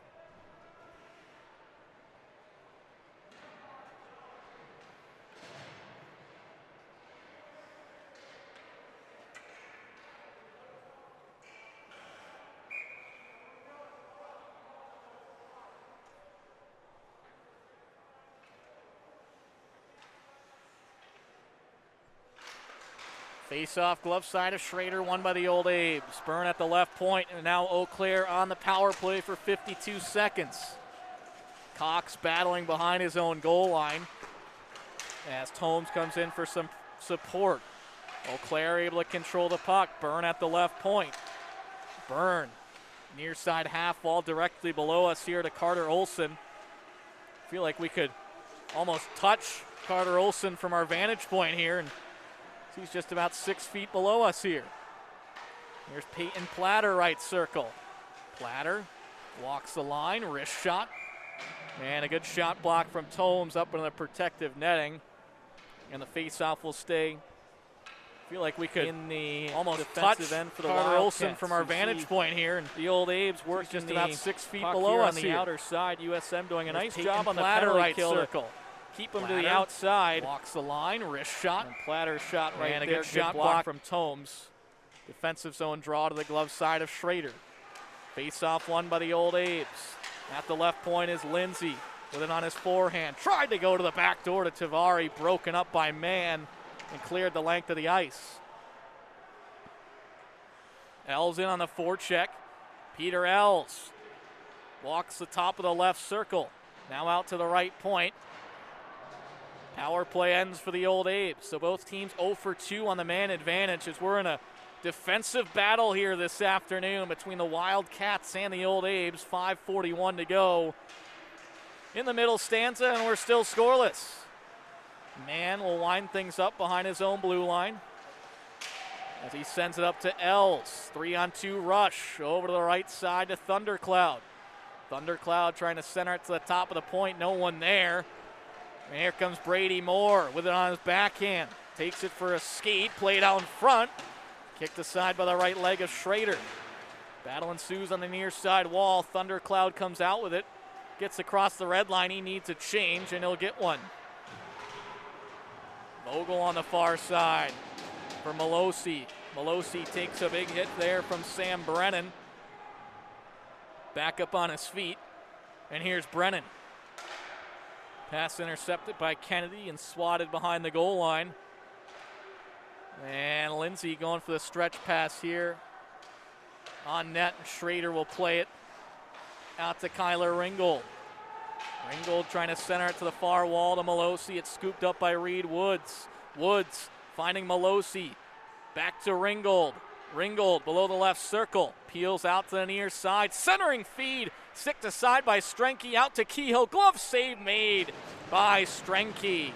Face-off, glove side of Schrader, won by the old Abes. Byrne at the left point, and now Eau Claire on the power play for 52 seconds. Cox battling behind his own goal line as Tomes comes in for some support. Eau Claire able to control the puck. Byrne at the left point. Byrne, near side half wall directly below us here to Carter Olson. Feel like we could almost touch Carter Olson from our vantage point here, and he's just about 6 feet below us here. Here's Peyton Platter, right circle. Platter walks the line, wrist shot. And a good shot block from Tomes up into the protective netting. And the face-off will stay. Feel like we could in the almost touch end for the Carter Olson Wildcats. from our vantage point here. And the old Abes work just about 6 feet below us on the here. outer side. USM doing a nice Peyton job on the Platter, penalty right kill. circle. Keep him to Platter the outside. Walks the line, wrist shot. And Platter shot right and there. a good shot block from Tomes. Defensive zone draw to the glove side of Schrader. Face-off won by the old Abes. At the left point is Lindsay with it on his forehand. Tried to go to the back door to Tavari, broken up by Mann and cleared the length of the ice. Els in on the forecheck. Peter Els walks the top of the left circle. Now out to the right point. Power play ends for the old Abes. So both teams 0 for 2 on the man advantage as we're in a defensive battle here this afternoon between the Wildcats and the old Abes. 5:41 to go in the middle stanza, and we're still scoreless. Mann will wind things up behind his own blue line as he sends it up to Els. 3-on-2 rush over to the right side to Thundercloud. Thundercloud trying to center it to the top of the point. No one there. And here comes Brady Moore with it on his backhand. Takes it for a skate. Played out in front. Kicked aside by the right leg of Schrader. Battle ensues on the near side wall. Thundercloud comes out with it. Gets across the red line. He needs a change, and he'll get one. Vogel on the far side for Malosi. Malosi takes a big hit there from Sam Brennan. Back up on his feet. And here's Brennan. Pass intercepted by Kennedy and swatted behind the goal line. And Lindsay going for the stretch pass here. On net, Schrader will play it out to Kyler Ringgold. Ringgold trying to center it to the far wall to Malosi. It's scooped up by Reed Woods. Woods finding Malosi. Back to Ringgold. Ringgold below the left circle. Peels out to the near side. Centering feed. Sticked aside by Strenke. Out to Kehoe. Glove save made by Strenke.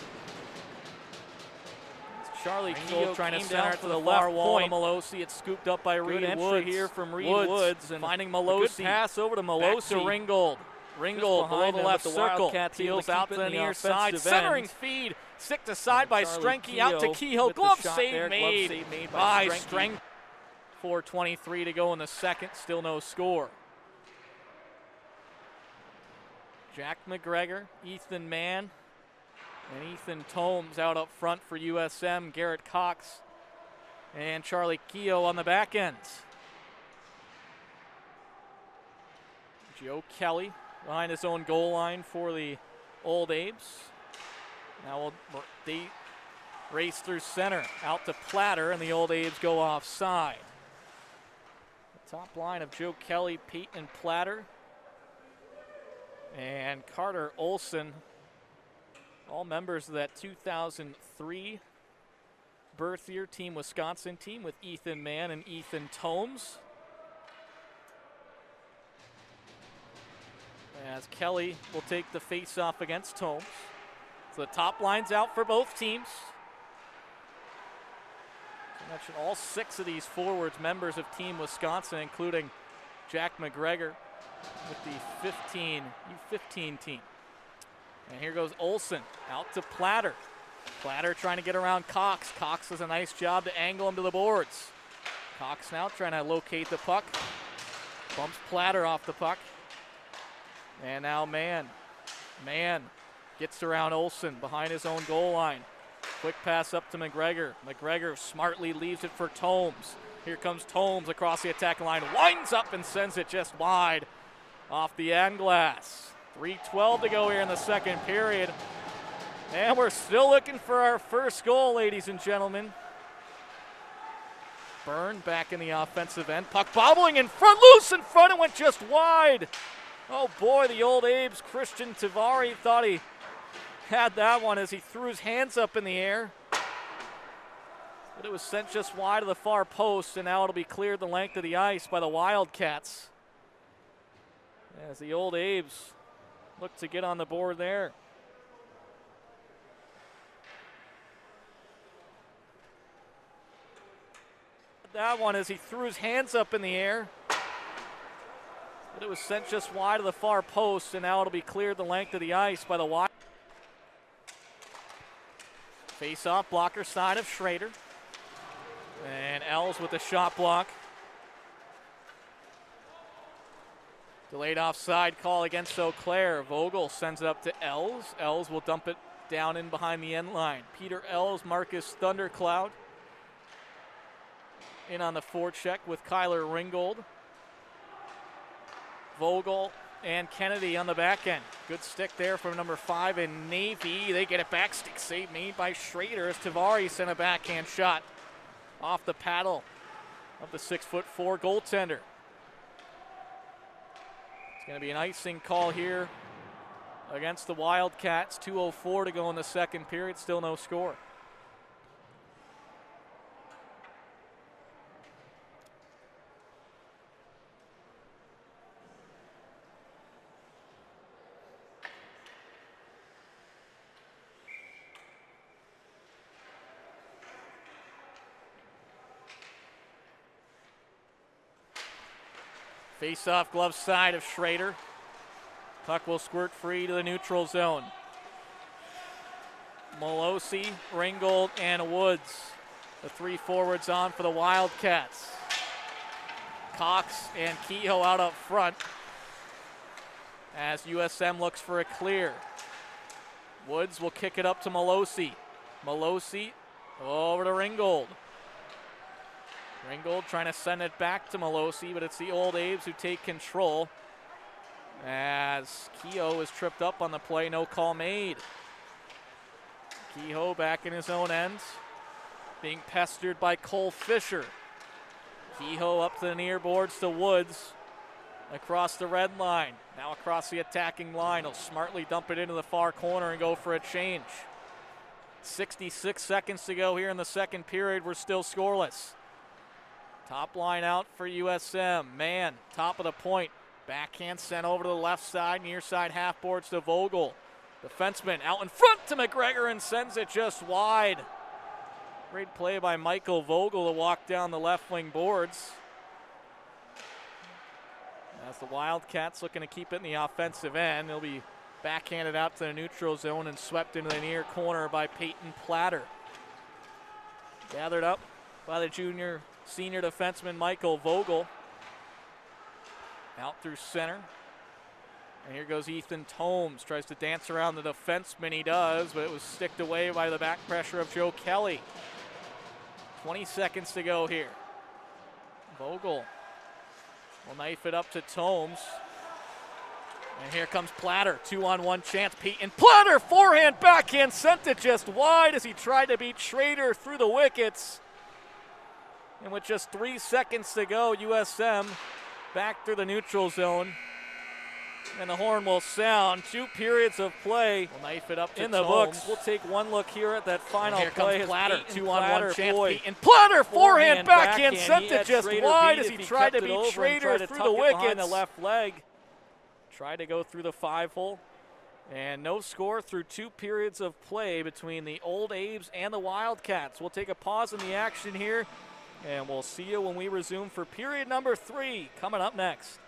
Charlie Kehoe trying to center it to the left wall to Malosi. It's scooped up by Reed Woods. Here from Reed Woods and finding Malosi. Good pass over to Malosi. Back to Ringgold. Ringgold below the left circle. Peels out to the near side. Centering feed. Sticked aside by Strenke. Out to Kehoe. Glove save made by Strenke. 4:23 to go in the second. Still no score. Jack McGregor, Ethan Mann, and Ethan Tomes out up front for USM. Garrett Cox and Charlie Kehoe on the back ends. Joe Kelly behind his own goal line for the old Abes. Now they race through center, out to Platter, and the old Abes go offside. Top line of Joe Kelly, Peyton Platter, and Carter Olson. All members of that 2003 birth year Team Wisconsin team with Ethan Mann and Ethan Tomes. As Kelly will take the face-off against Tomes. So the top line's out for both teams. I mentioned all 6 of these forwards members of Team Wisconsin, including Jack McGregor with the U15 team. And here goes Olson out to Platter. Platter trying to get around Cox. Cox does a nice job to angle him to the boards. Cox now trying to locate the puck. Bumps Platter off the puck. And now Mann gets around Olson behind his own goal line. Quick pass up to McGregor. McGregor smartly leaves it for Tomes. Here comes Tomes across the attack line. Winds up and sends it just wide off the end glass. 3:12 to go here in the second period. And we're still looking for our first goal, ladies and gentlemen. Byrne back in the offensive end. Puck bobbling in front, loose in front, and went just wide. Oh boy, the old Abes, Christian Tavari, thought he had that one as he threw his hands up in the air. But it was sent just wide of the far post, and now it'll be cleared the length of the ice by the Wildcats. As the old Abes look to get on the board there. That one as he threw his hands up in the air. But it was sent just wide of the far post, and now it'll be cleared the length of the ice by the Wild. Face-off, blocker side of Schrader. And Els with the shot block. Delayed offside call against Eau Claire. Vogel sends it up to Els. Els will dump it down in behind the end line. Peter Els, Marcus Thundercloud in on the forecheck with Kyler Ringgold. Vogel and Kennedy on the back end. Good stick there from number 5 in Navy. They get it back. Stick save made by Schrader as Tavari sent a backhand shot off the paddle of the 6'4" goaltender. It's going to be an icing call here against the Wildcats. 2:04 to go in the second period. Still no score. Face-off glove side of Schrader. Puck will squirt free to the neutral zone. Molosi, Ringgold, and Woods. The 3 forwards on for the Wildcats. Cox and Kehoe out up front as USM looks for a clear. Woods will kick it up to Molosi. Molosi over to Ringgold. Ringgold trying to send it back to Molosi, but it's the old Abes who take control as Kehoe is tripped up on the play. No call made. Kehoe back in his own end, being pestered by Cole Fisher. Kehoe up to the near boards to Woods across the red line. Now across the attacking line. He'll smartly dump it into the far corner and go for a change. 66 seconds to go here in the second period. We're still scoreless. Top line out for USM. Mann, top of the point. Backhand sent over to the left side, near side half boards to Vogel. Defenseman out in front to McGregor and sends it just wide. Great play by Michael Vogel to walk down the left wing boards. As the Wildcats looking to keep it in the offensive end, they'll be backhanded out to the neutral zone and swept into the near corner by Peyton Platter. Gathered up by the senior defenseman Michael Vogel. Out through center. And here goes Ethan Tomes. Tries to dance around the defenseman. He does, but it was sticked away by the back pressure of Joe Kelly. 20 seconds to go here. Vogel will knife it up to Tomes. And here comes Platter. 2-on-1 chance. Peyton Platter, forehand, backhand, sent it just wide as he tried to beat Schrader through the wickets. And with just 3 seconds to go, USM back through the neutral zone. And the horn will sound. 2 periods of play. We'll knife it up to in the Tomes. books. We'll take one look here at that final Here play. comes Platter. Peyton 2-on-1 Platter, chance. boy. Peyton Platter, forehand, backhand, He sent it had just Schrader wide beat as if he tried to kept it beat over and Schrader tried to through tuck the it behind wickets. the left leg. Tried to go through the 5-hole. And no score through 2 periods of play between the old Abes and the Wildcats. We'll take a pause in the action here, and we'll see you when we resume for period number 3 coming up next.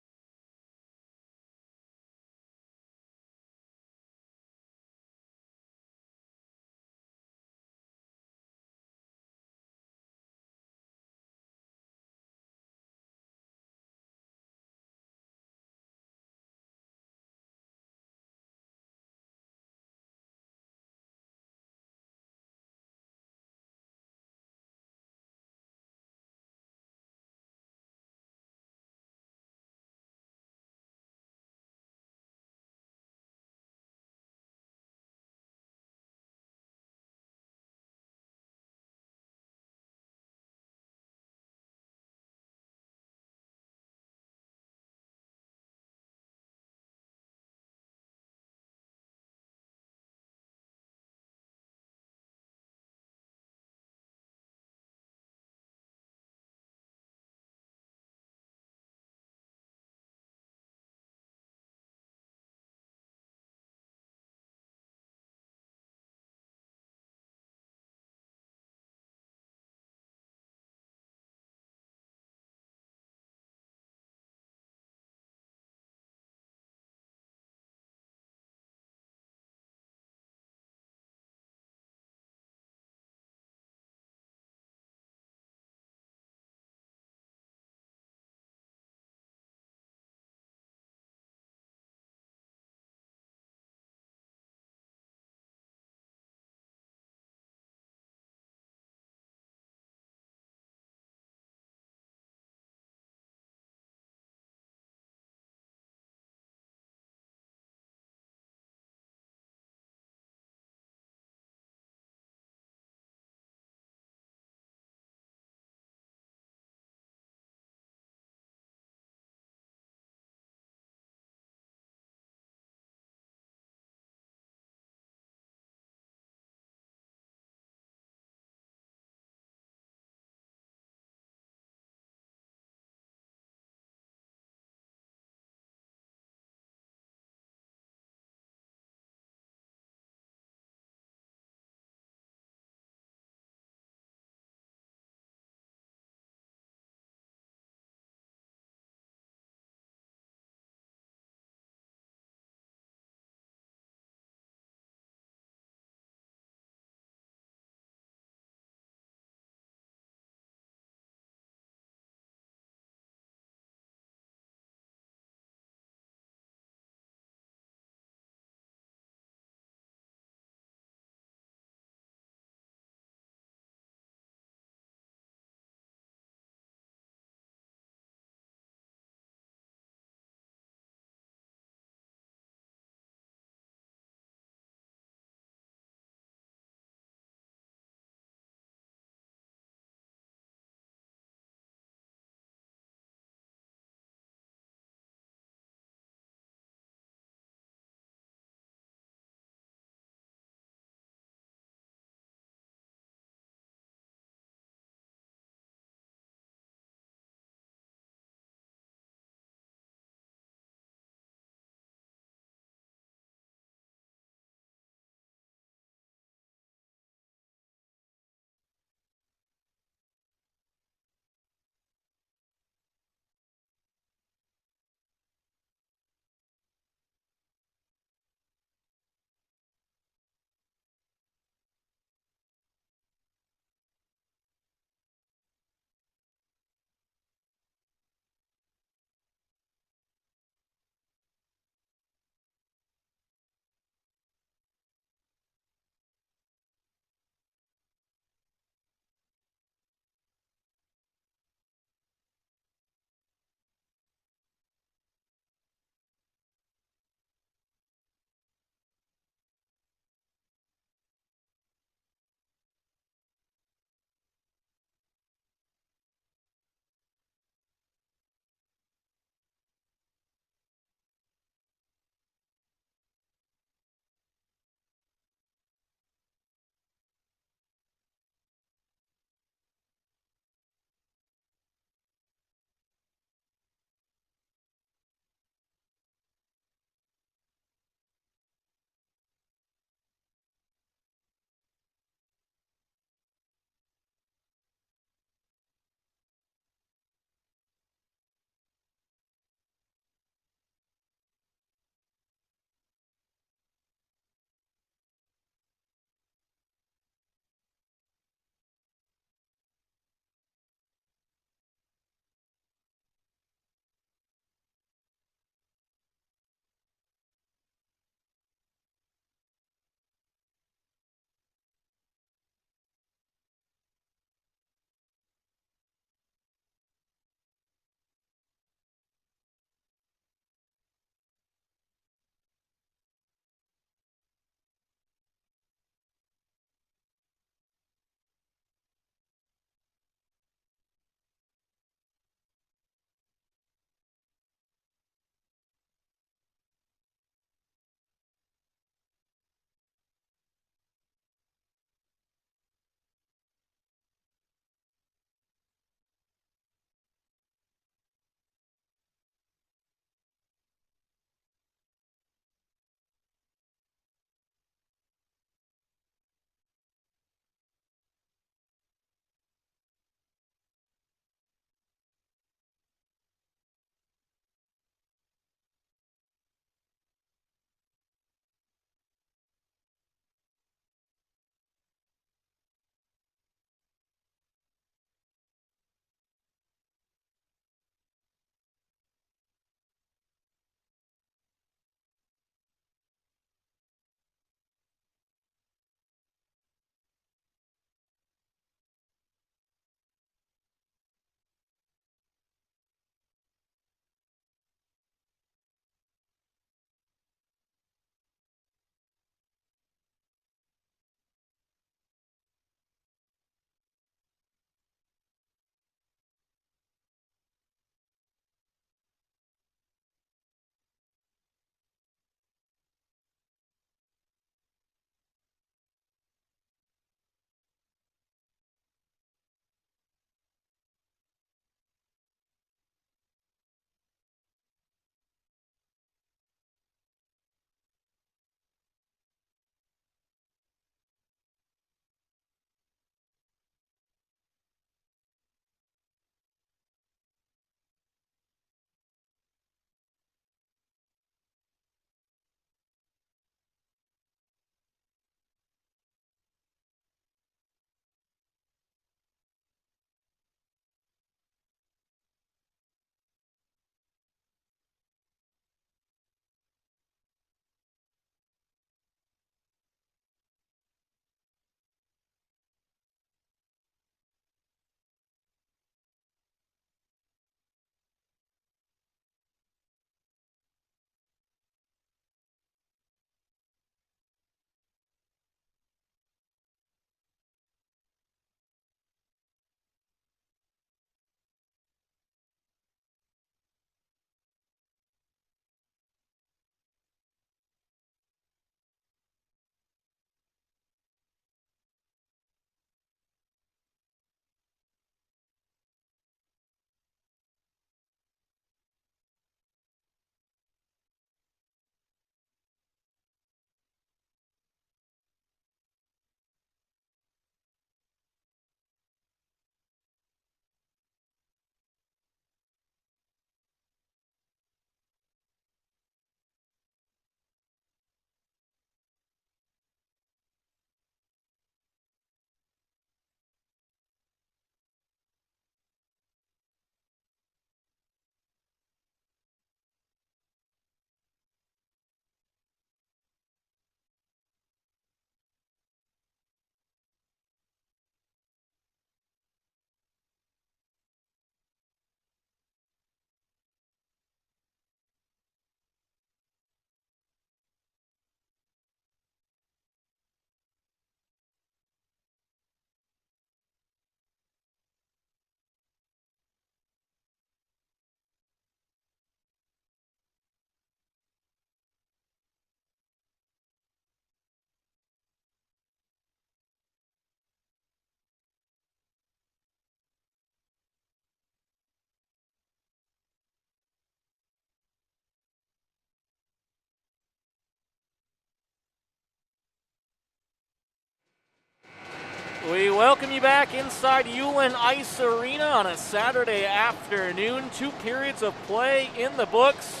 welcome you back inside Ulen Ice Arena on a Saturday afternoon. 2 periods of play in the books.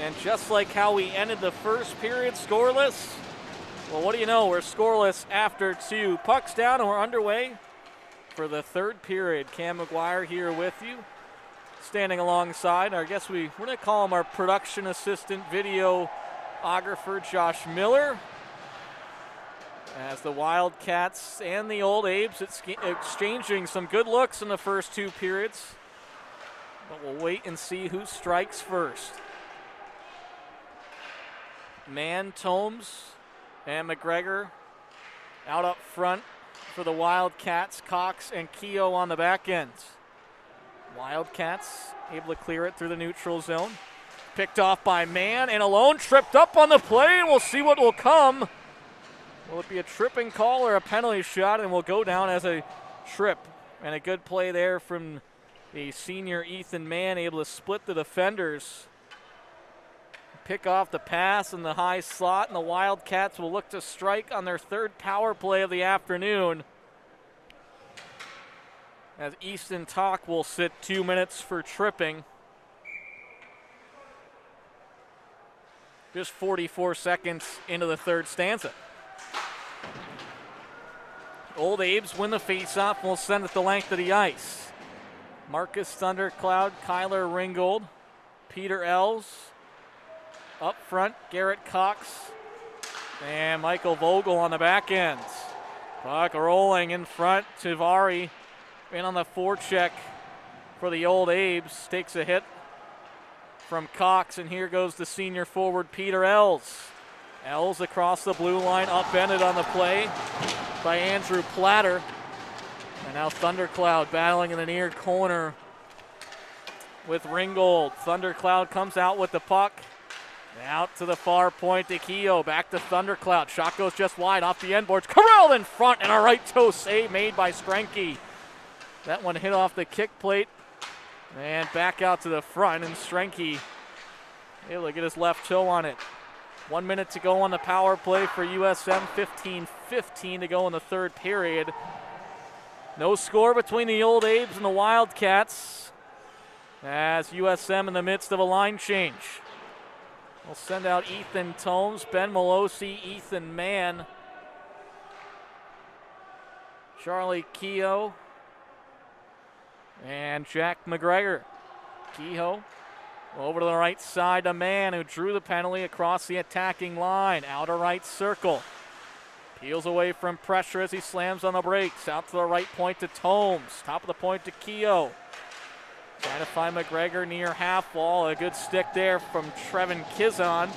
And just like how we ended the first period scoreless, well, what do you know? We're scoreless after 2. Puck's down and we're underway for the 3rd period. Cam McGuire here with you, standing alongside, I guess we're going to call him our production assistant, videographer, Josh Miller. As the Wildcats and the old Abes exchanging some good looks in the first 2 periods. But we'll wait and see who strikes first. Mann, Tomes, and McGregor out up front for the Wildcats. Cox and Keogh on the back end. Wildcats able to clear it through the neutral zone. Picked off by Mann and alone, tripped up on the play, and we'll see what will come. Will it be a tripping call or a penalty shot? And will go down as a trip. And a good play there from the senior Ethan Mann, able to split the defenders. Pick off the pass in the high slot, and the Wildcats will look to strike on their 3rd power play of the afternoon. As Easton Talk will sit 2 minutes for tripping. Just 44 seconds into the 3rd stanza. Old Abes win the faceoff and will send it the length of the ice. Marcus Thundercloud, Kyler Ringgold, Peter Els. Up front, Garrett Cox and Michael Vogel on the back end. Puck rolling in front, Tivari in on the forecheck for the old Abes. Takes a hit from Cox, and here goes the senior forward, Peter Els. Els across the blue line, upended on the play by Andrew Platter. And now Thundercloud battling in the near corner with Ringgold. Thundercloud comes out with the puck. Out to the far point to Keogh. Back to Thundercloud. Shot goes just wide off the end boards. Corralled in front, and a right toe save made by Skrenke. That one hit off the kick plate and back out to the front, and Skrenke able to get his left toe on it. 1 minute to go on the power play for USM. 15-15 to go in the 3rd period. No score between the old Abes and the Wildcats, as USM in the midst of a line change. We'll send out Ethan Tomes, Ben Molosi, Ethan Mann, Charlie Keogh, and Jack McGregor. Keogh over to the right side to Mann, who drew the penalty across the attacking line. Outer right circle. Peels away from pressure as he slams on the brakes. Out to the right point to Tomes. Top of the point to Keogh. Trying to find McGregor near half wall. A good stick there from Trevin Kizon.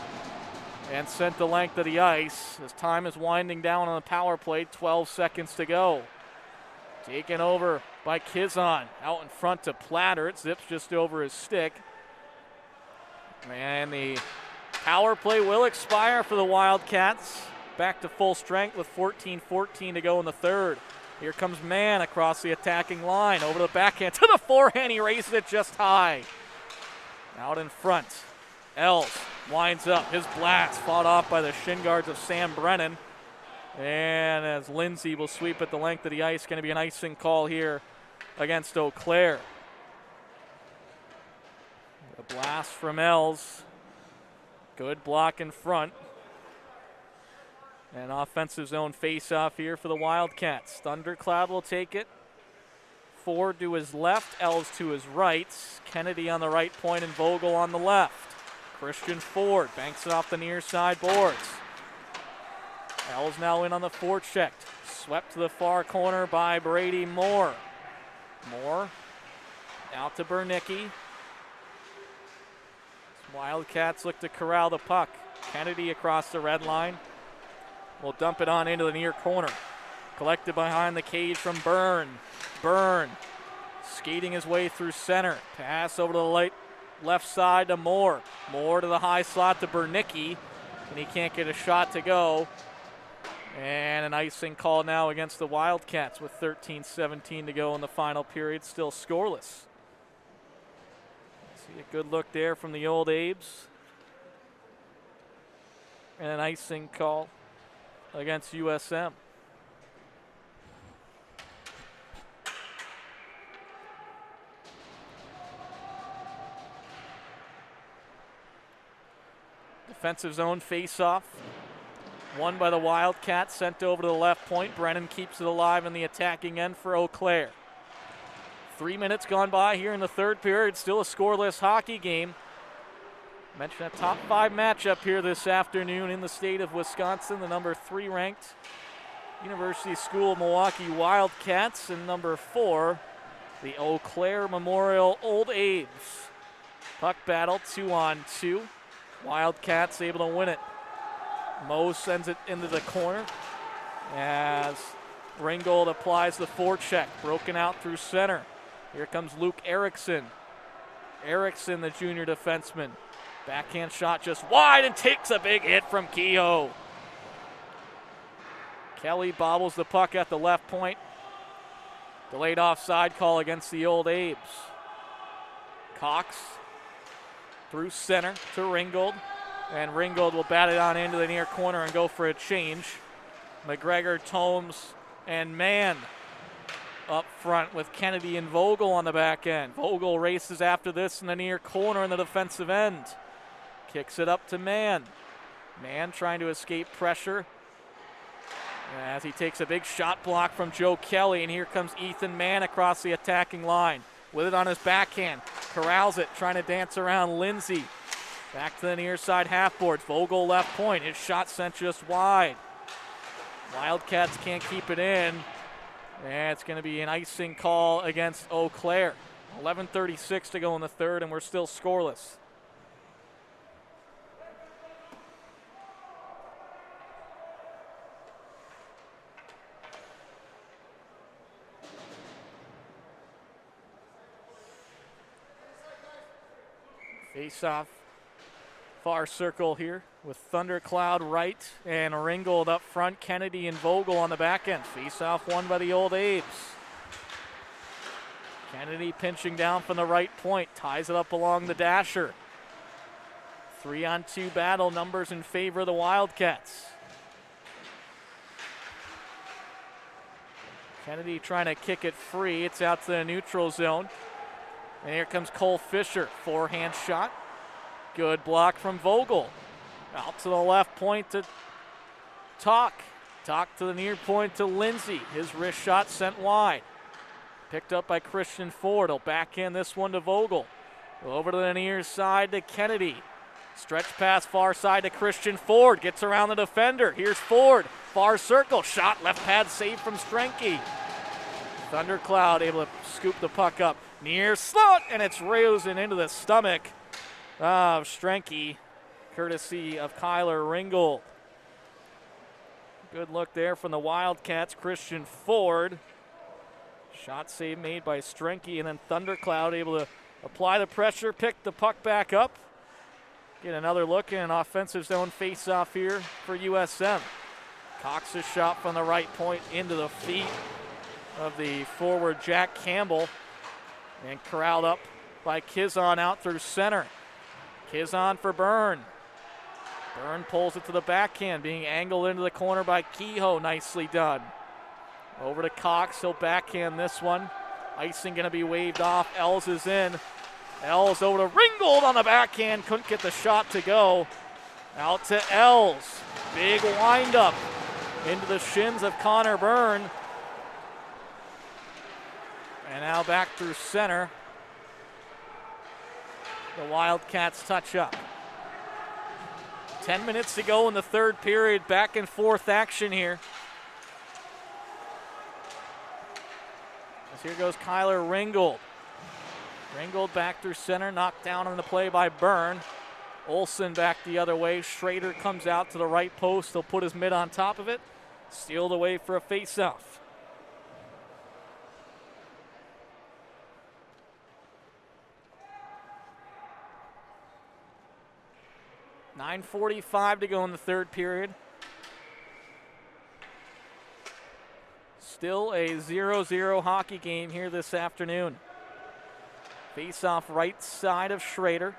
And sent the length of the ice. As time is winding down on the power play. 12 seconds to go. Taken over by Kizon. Out in front to Platter. It zips just over his stick. And the power play will expire for the Wildcats. Back to full strength with 14-14 to go in the 3rd. Here comes Mann across the attacking line. Over the backhand to the forehand. He raises it just high. Out in front. Els winds up. His blast fought off by the shin guards of Sam Brennan. And as Lindsay will sweep at the length of the ice, going to be an icing call here against Eau Claire. A blast from Els. Good block in front. An offensive zone face-off here for the Wildcats. Thundercloud will take it. Ford to his left, Els to his right. Kennedy on the right point and Vogel on the left. Christian Ford banks it off the near side boards. Els now in on the forecheck. Swept to the far corner by Brady Moore. Moore out to Bernicki. Wildcats look to corral the puck. Kennedy across the red line. Will dump it on into the near corner. Collected behind the cage from Byrne. Byrne skating his way through center. Pass over to the left side to Moore. Moore to the high slot to Bernicki. And he can't get a shot to go. And an icing call now against the Wildcats with 13-17 to go in the final period. Still scoreless. See a good look there from the old Abes. And an icing call against USM. Defensive zone face-off. Won by the Wildcats, sent over to the left point. Brennan keeps it alive in the attacking end for Eau Claire. 3 minutes gone by here in the third period. Still a scoreless hockey game. Mention a top 5 matchup here this afternoon in the state of Wisconsin. The number 3 ranked University School of Milwaukee Wildcats, and number 4, the Eau Claire Memorial Old Abes. Puck battle 2-on-2. Wildcats able to win it. Moe sends it into the corner as Ringgold applies the forecheck. Broken out through center. Here comes Luke Erickson. Erickson, the junior defenseman. Backhand shot just wide and takes a big hit from Kehoe. Kelly bobbles the puck at the left point. Delayed offside call against the Old Abes. Cox through center to Ringgold. And Ringgold will bat it on into the near corner and go for a change. McGregor, Tomes, and Mann up front with Kennedy and Vogel on the back end. Vogel races after this in the near corner in the defensive end. Kicks it up to Mann. Mann trying to escape pressure as he takes a big shot block from Joe Kelly, and here comes Ethan Mann across the attacking line. With it on his backhand, corrals it, trying to dance around Lindsay. Back to the near side half boards. Vogel left point. His shot sent just wide. Wildcats can't keep it in. And it's going to be an icing call against Eau Claire. 11:36 to go in the third, and we're still scoreless. Face off. Far circle here with Thundercloud right and Ringgold up front. Kennedy and Vogel on the back end. Face-off won by the Old Abes. Kennedy pinching down from the right point. Ties it up along the dasher. 3-on-2 battle. Numbers in favor of the Wildcats. Kennedy trying to kick it free. It's out to the neutral zone. And here comes Cole Fisher. Forehand shot. Good block from Vogel. Out to the left point to Talk. Talk to the near point to Lindsay. His wrist shot sent wide. Picked up by Christian Ford. He'll back in this one to Vogel. Over to the near side to Kennedy. Stretch pass far side to Christian Ford. Gets around the defender. Here's Ford. Far circle. Shot left pad save from Strenke. Thundercloud able to scoop the puck up. Near slot, and it's Rosen into the stomach of Strenke, courtesy of Kyler Ringgold. Good look there from the Wildcats. Christian Ford. Shot save made by Strenke, and then Thundercloud able to apply the pressure, pick the puck back up. Get another look in an offensive zone face-off here for USM. Cox's shot from the right point into the feet of the forward Jack Campbell, and corralled up by Kizon out through center. Kizon for Byrne. Byrne pulls it to the backhand, being angled into the corner by Kehoe. Nicely done. Over to Cox. He'll backhand this one. Icing going to be waved off. Els is in. Els over to Ringgold on the backhand. Couldn't get the shot to go. Out to Els. Big windup into the shins of Connor Byrne. And now back through center. The Wildcats touch up. 10 minutes to go in the third period. Back and forth action here. As here goes Kyler Ringgold. Ringgold back through center. Knocked down on the play by Byrne. Olsen back the other way. Schrader comes out to the right post. He'll put his mid on top of it. Stealed away for a face-off. .45 to go in the third period. Still a 0-0 hockey game here this afternoon. Face-off right side of Schrader.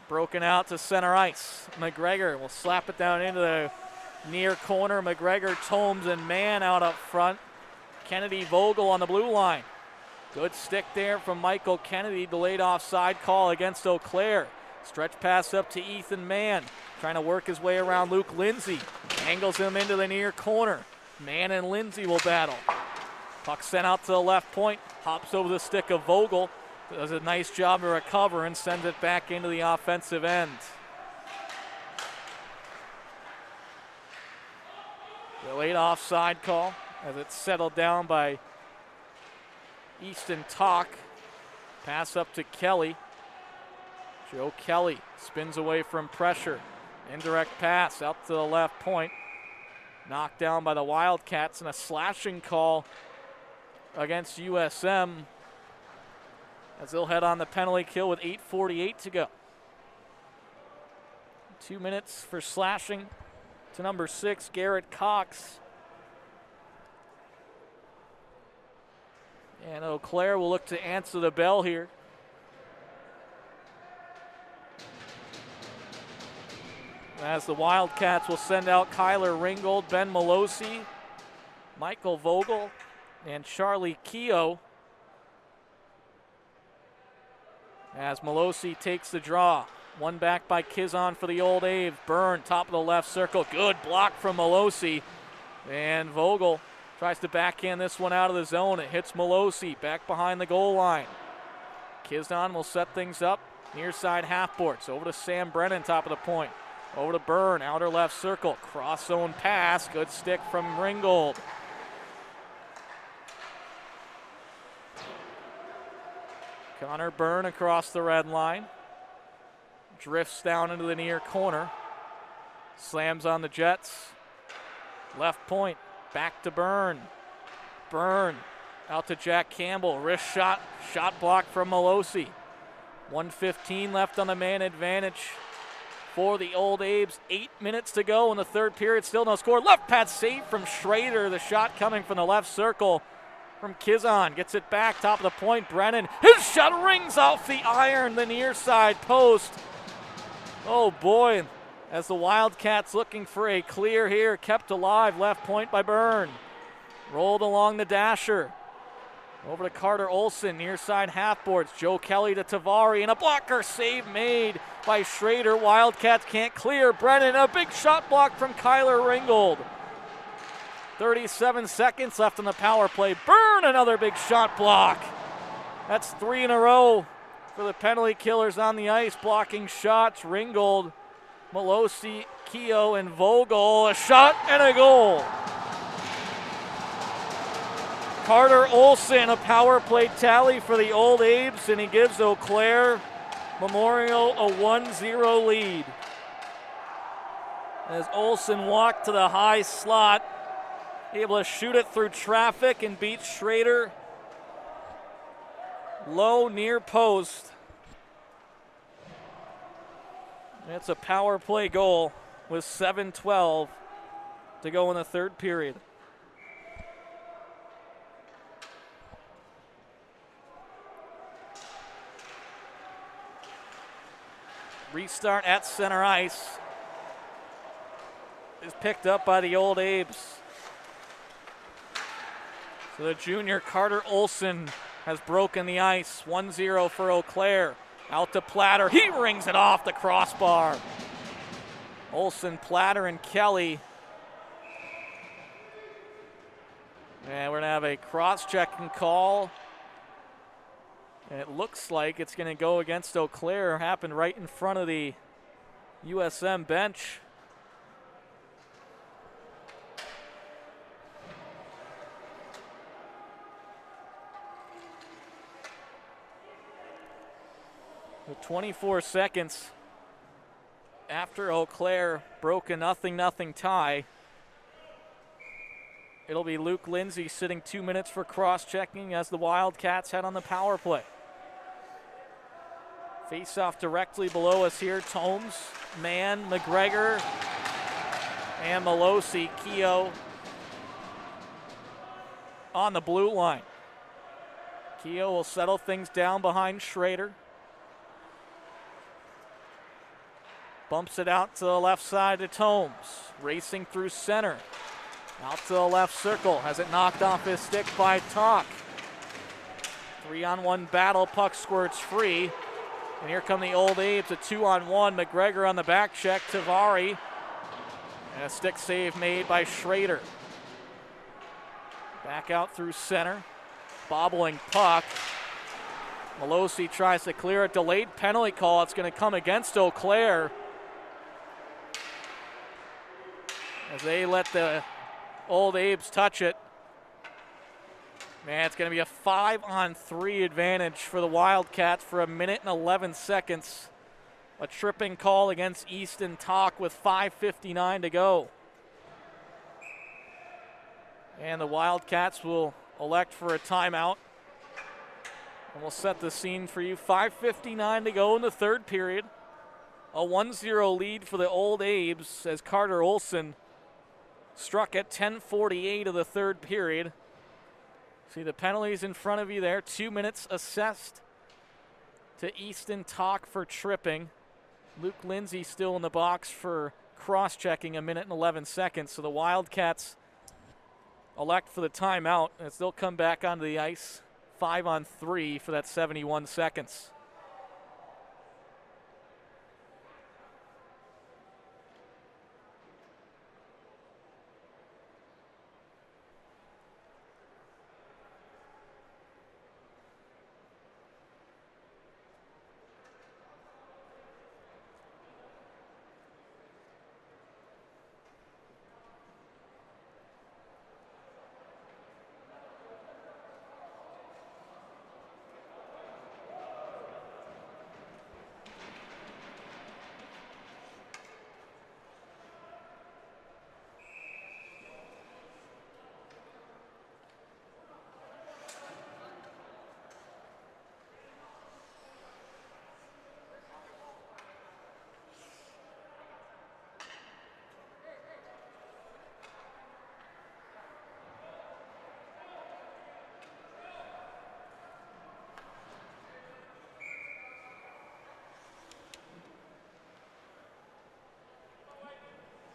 Broken out to center ice. McGregor will slap it down into the near corner. McGregor, Tomes, and Mann out up front. Kennedy, Vogel on the blue line. Good stick there from Michael Kennedy. Delayed offside call against Eau Claire. Stretch pass up to Ethan Mann. Trying to work his way around Luke Lindsay. Angles him into the near corner. Mann and Lindsay will battle. Puck sent out to the left point. Hops over the stick of Vogel. Does a nice job to recover and sends it back into the offensive end. The late offside call as it's settled down by Easton Talk. Pass up to Kelly. Joe Kelly spins away from pressure. Indirect pass out to the left point. Knocked down by the Wildcats, and a slashing call against USM as they'll head on the penalty kill with 8:48 to go. 2 minutes for slashing to number 6, Garrett Cox. And Eau Claire will look to answer the bell here. As the Wildcats will send out Kyler Ringgold, Ben Malosi, Michael Vogel, and Charlie Keogh. As Malosi takes the draw. One back by Kizon for the Old Abes. Byrne, top of the left circle. Good block from Malosi. And Vogel tries to backhand this one out of the zone. It hits Malosi back behind the goal line. Kizon will set things up. Near side half boards. Over to Sam Brennan, top of the point. Over to Byrne, outer left circle. Cross zone pass. Good stick from Ringgold. Connor Byrne across the red line. Drifts down into the near corner. Slams on the Jets. Left point. Back to Byrne. Byrne out to Jack Campbell. Wrist shot. Shot block from Malosi. 1:15 left on the man advantage for the Old Abes. 8 minutes to go in the third period. Still no score. Left pad save from Schrader. The shot coming from the left circle from Kizon. Gets it back. Top of the point. Brennan. His shot rings off the iron. The near side post. Oh boy. As the Wildcats looking for a clear here. Kept alive. Left point by Byrne. Rolled along the dasher. Over to Carter Olson, near side half boards. Joe Kelly to Tavari, and a blocker save made by Schrader. Wildcats can't clear. Brennan, a big shot block from Kyler Ringgold. 37 seconds left on the power play. Byrne, another big shot block. That's 3 in a row for the penalty killers on the ice, blocking shots. Ringgold, Malosi, Keogh, and Vogel. A shot and a goal. Carter Olson, a power play tally for the Old Abes, and he gives Eau Claire Memorial a 1-0 lead. As Olson walked to the high slot, able to shoot it through traffic and beat Schrader low near post. It's a power play goal with 7:12 to go in the third period. Restart at center ice is picked up by the Old Abes. So the junior Carter Olson has broken the ice. 1-0 for Eau Claire. Out to Platter. He rings it off the crossbar. Olson, Platter, and Kelly. And we're going to have a cross-checking call. And it looks like it's going to go against Eau Claire. Happened right in front of the USM bench. With 24 seconds after Eau Claire broke a 0-0 tie, it'll be Luke Lindsay sitting 2 minutes for cross-checking as the Wildcats head on the power play. Face-off directly below us here. Tomes, Mann, McGregor, and Malosi. Keogh on the blue line. Keogh will settle things down behind Schrader. Bumps it out to the left side to Tomes. Racing through center. Out to the left circle. Has it knocked off his stick by Talk. 3-on-1 battle. Puck squirts free. And here come the Old Abes, a 2-on-1. McGregor on the back check, Tavari. And a stick save made by Schrader. Back out through center. Bobbling puck. Malosi tries to clear a delayed penalty call. It's going to come against Eau Claire, as they let the Old Abes touch it. Man, it's going to be a 5-on-3 advantage for the Wildcats for 1 minute and 11 seconds. A tripping call against Easton Talk with 5:59 to go. And the Wildcats will elect for a timeout. And we'll set the scene for you. 5:59 to go in the third period. A 1-0 lead for the Old Abes as Carter Olson struck at 10:48 of the third period. See the penalties in front of you there. 2 minutes assessed to Easton Talk for tripping. Luke Lindsay still in the box for cross-checking, 1 minute and 11 seconds. So the Wildcats elect for the timeout as they'll come back onto the ice. 5-on-3 for that 71 seconds.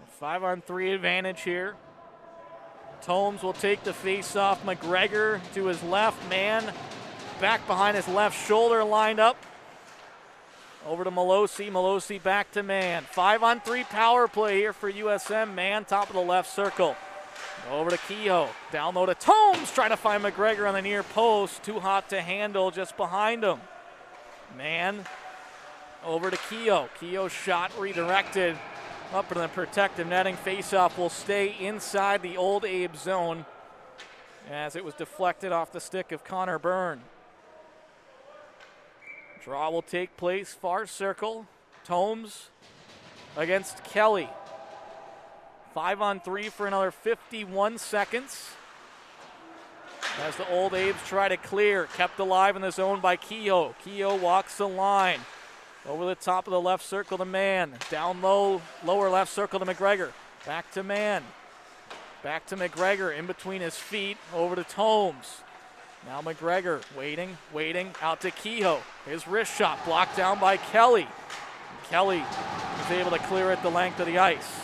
A 5-on-3 advantage here. Tomes will take the face-off. McGregor to his left, man back behind his left shoulder, lined up. Over to Malosi. Malosi back to man. 5-on-3 power play here for USM. Man, top of the left circle. Over to Kehoe. Down low to Tomes, trying to find McGregor on the near post. Too hot to handle just behind him. Man over to Kehoe. Kehoe's shot redirected up in the protective netting. Faceoff will stay inside the Old Abe zone as it was deflected off the stick of Connor Byrne. Draw will take place, far circle. Tomes against Kelly. 5-on-3 for another 51 seconds. As the Old Abes try to clear, kept alive in the zone by Kehoe. Kehoe walks the line. Over the top of the left circle to Man. Down low, lower left circle to McGregor. Back to Man. Back to McGregor in between his feet. Over to Tomes. Now McGregor waiting, out to Kehoe. His wrist shot blocked down by Kelly. Kelly is able to clear it the length of the ice.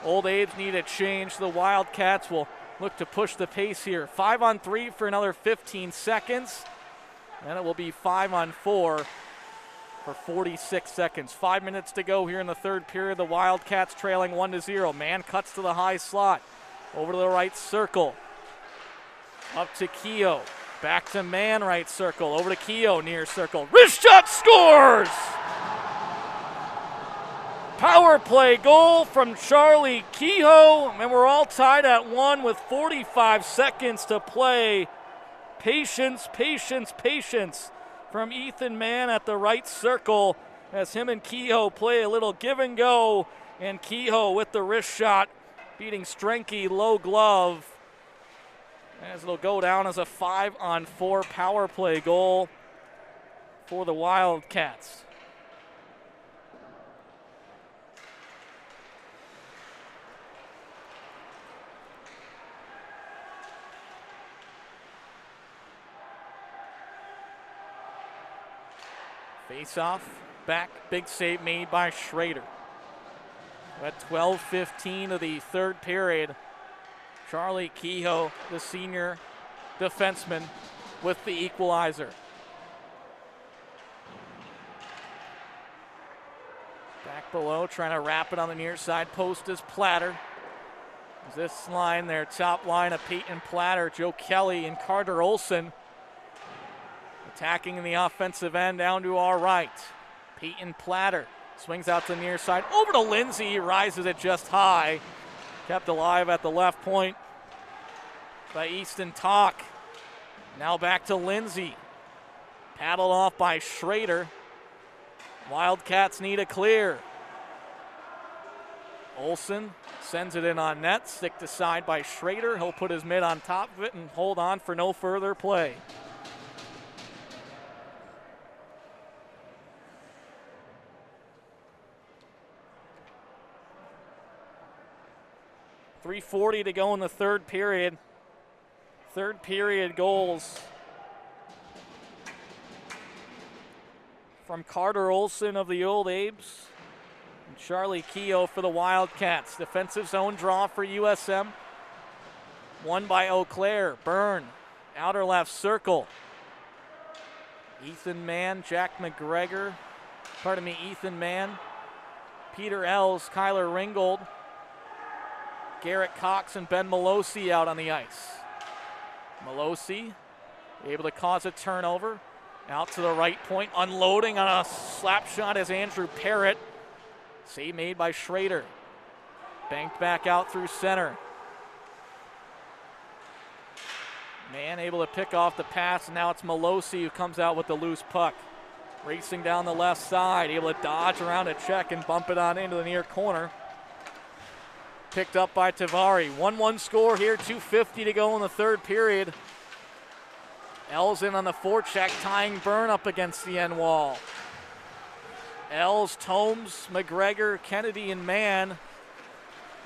Old Abes need a change. The Wildcats will look to push the pace here. 5-on-3 for another 15 seconds. And it will be 5-on-4 for 46 seconds. 5 minutes to go here in the third period. The Wildcats trailing 1-0. Man cuts to the high slot. Over to the right circle. Up to Kehoe. Back to Man, right circle. Over to Kehoe, near circle. Wrist shot, scores! Power play goal from Charlie Kehoe. And we're all tied at 1 with 45 seconds to play. Patience, patience, patience from Ethan Mann at the right circle as him and Kehoe play a little give and go. And Kehoe with the wrist shot, beating Strenke low glove. As it'll go down as a 5-on-4 power play goal for the Wildcats. Face-off, back, big save made by Schrader. At 12:15 of the third period, Charlie Kehoe, the senior defenseman, with the equalizer. Back below, trying to wrap it on the near side post is Platter. This line, their top line of Peyton Platter, Joe Kelly, and Carter Olson. Attacking in the offensive end down to our right. Peyton Platter swings out to the near side. Over to Lindsay. He rises it just high. Kept alive at the left point by Easton Talk. Now back to Lindsay. Paddled off by Schrader. Wildcats need a clear. Olson sends it in on net. Sticked aside by Schrader. He'll put his mid on top of it and hold on for no further play. .340 to go in the third period. Third period goals from Carter Olson of the Old Abes and Charlie Keogh for the Wildcats. Defensive zone draw for USM. Won by Eau Claire. Byrne, outer left circle. Ethan Mann, Jack McGregor, Ethan Mann, Peter Ells, Kyler Ringgold, Garrett Cox, and Ben Malosi out on the ice. Malosi able to cause a turnover. Out to the right point, unloading on a slap shot as Andrew Parrott. Save made by Schrader. Banked back out through center. Mann able to pick off the pass, and now it's Malosi who comes out with the loose puck. Racing down the left side, able to dodge around a check and bump it on into the near corner. Picked up by Tavari. 1-1 score here, 2:50 to go in the third period. Ells in on the forecheck, tying Byrne up against the end wall. Ells, Tomes, McGregor, Kennedy, and Mann.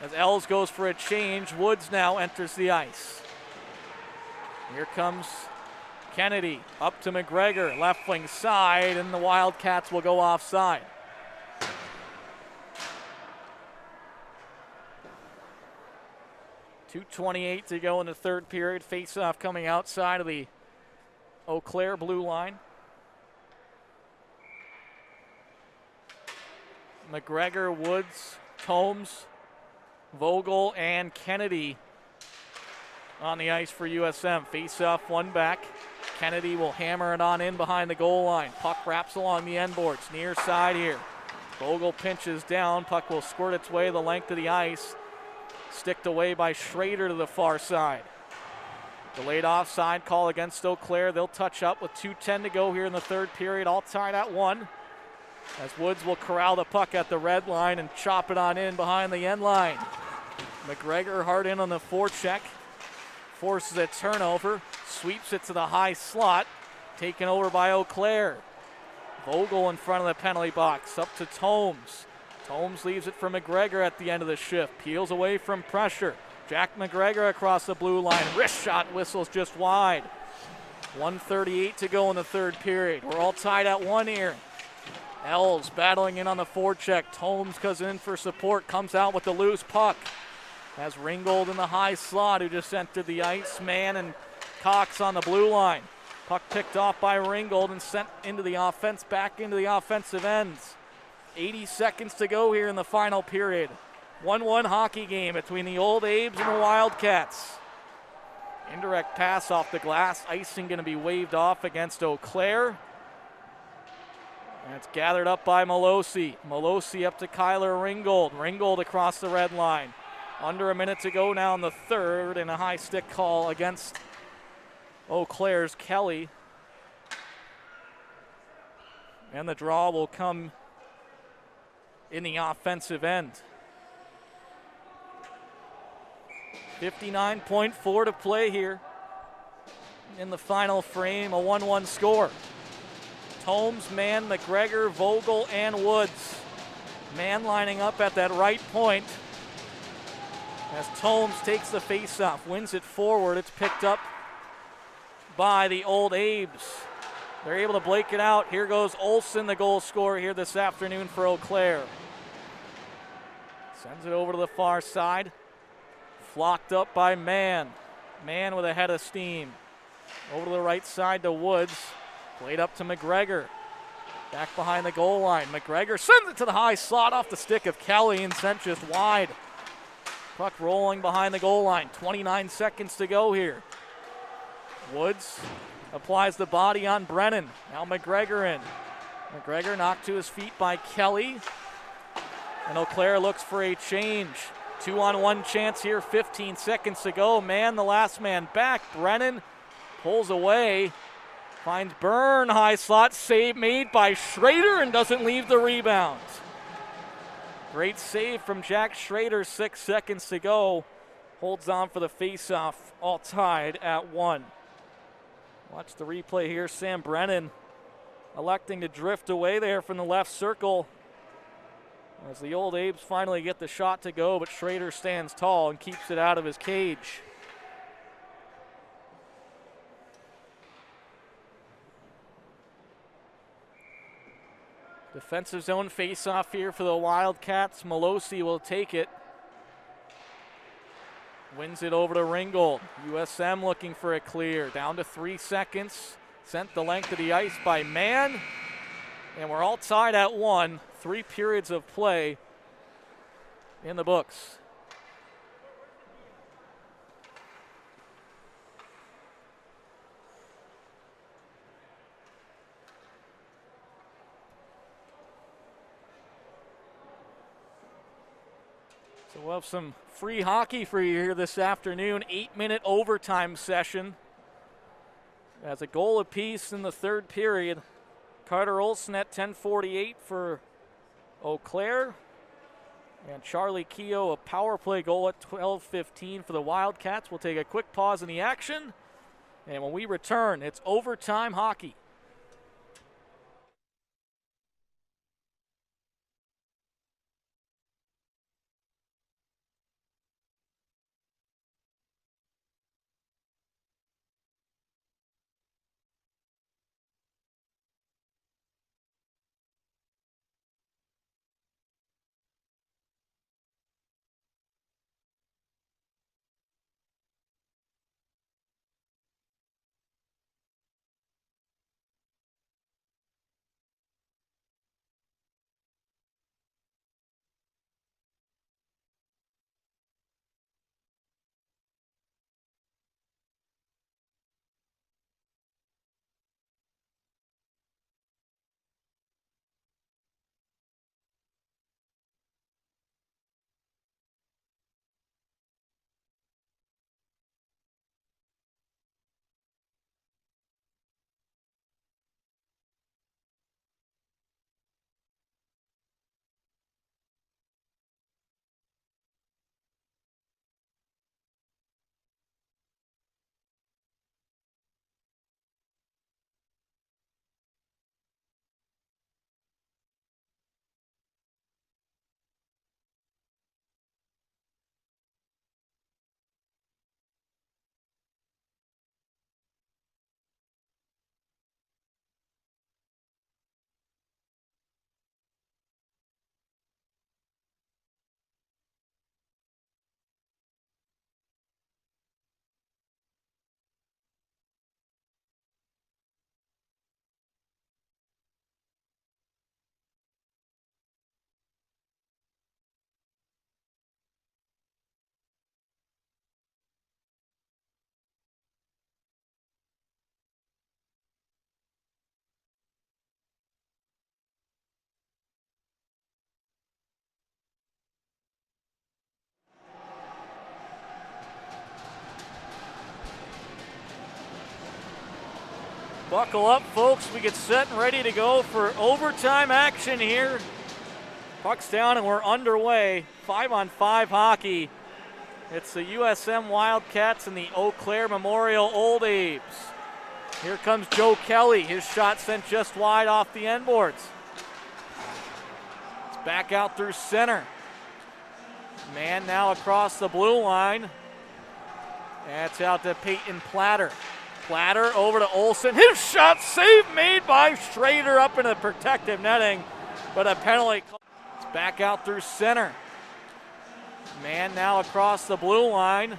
As Ells goes for a change, Woods now enters the ice. Here comes Kennedy, up to McGregor, left wing side, and the Wildcats will go offside. .228 to go in the third period. Face-off coming outside of the Eau Claire blue line. McGregor, Woods, Combs, Vogel, and Kennedy on the ice for USM. Face-off, one back. Kennedy will hammer it on in behind the goal line. Puck wraps along the end boards, near side here. Vogel pinches down. Puck will squirt its way the length of the ice. Sticked away by Schrader to the far side. Delayed offside call against Eau Claire. They'll touch up with 2:10 to go here in the third period. All tied at 1. As Woods will corral the puck at the red line and chop it on in behind the end line. McGregor hard in on the forecheck. Forces a turnover. Sweeps it to the high slot. Taken over by Eau Claire. Vogel in front of the penalty box. Up to Tomes. Tomes leaves it for McGregor at the end of the shift. Peels away from pressure. Jack McGregor across the blue line. Wrist shot whistles just wide. 1:38 to go in the third period. We're all tied at 1 here. Ells battling in on the forecheck. Tomes goes in for support. Comes out with the loose puck. Has Ringgold in the high slot who just entered the ice. Mann and Cox on the blue line. Puck picked off by Ringgold and sent into the offense, back into the offensive ends. 80 seconds to go here in the final period. 1-1 hockey game between the Old Abes and the Wildcats. Indirect pass off the glass. Icing going to be waved off against Eau Claire. And it's gathered up by Malosi. Malosi up to Kyler Ringgold. Ringgold across the red line. Under a minute to go now in the third, and a high stick call against Eau Claire's Kelly. And the draw will come in the offensive end. 59.4 to play here in the final frame, a 1-1 score. Tomes, Mann, McGregor, Vogel, and Woods. Mann lining up at that right point as Tomes takes the face-off, wins it forward. It's picked up by the Old Abes. They're able to blake it out. Here goes Olson, the goal scorer here this afternoon for Eau Claire. Sends it over to the far side. Flocked up by Mann. Mann with a head of steam. Over to the right side to Woods. Played up to McGregor. Back behind the goal line. McGregor sends it to the high slot off the stick of Kelly and sent just wide. Puck rolling behind the goal line. 29 seconds to go here. Woods applies the body on Brennan. Now McGregor in. McGregor knocked to his feet by Kelly. And Eau Claire looks for a change. 2-on-1 chance here, 15 seconds to go. Man, the last man back. Brennan pulls away. Finds Byrne, high slot, save made by Schrader and doesn't leave the rebound. Great save from Jack Schrader, 6 seconds to go. Holds on for the faceoff, all tied at 1. Watch the replay here. Sam Brennan electing to drift away there from the left circle. As the old Abes finally get the shot to go, but Schrader stands tall and keeps it out of his cage. Defensive zone face-off here for the Wildcats. Malosi will take it. Wins it over to Ringgold. USM looking for a clear. Down to 3 seconds. Sent the length of the ice by Mann. And we're all tied at 1. 3 periods of play in the books. So we'll have some free hockey for you here this afternoon. 8-minute overtime session. As a goal apiece in the third period. Carter Olson at 10:48 for Eau Claire. And Charlie Keogh, a power play goal at 12:15 for the Wildcats. We'll take a quick pause in the action. And when we return, it's overtime hockey. Buckle up, folks. We get set and ready to go for overtime action here. Puck's down and we're underway. 5-on-5 hockey. It's the USM Wildcats and the Eau Claire Memorial Old Abes. Here comes Joe Kelly. His shot sent just wide off the end boards. It's back out through center. Man now across the blue line. That's out to Peyton Platter. Platter over to Olson. His shot save made by Schrader up into the protective netting, but a penalty. It's back out through center. Man now across the blue line.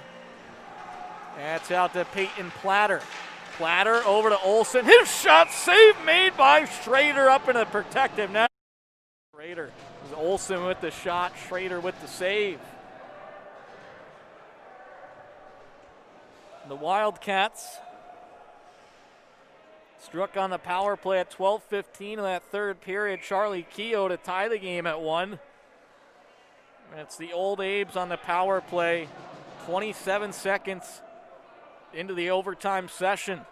That's out to Peyton Platter. Platter over to Olsen. His shot save made by Schrader up in a protective net. Schrader. Olsen with the shot, Schrader with the save. The Wildcats struck on the power play at 12:15 in that third period. Charlie Keogh to tie the game at 1. And it's the Old Abes on the power play, 27 seconds into the overtime session.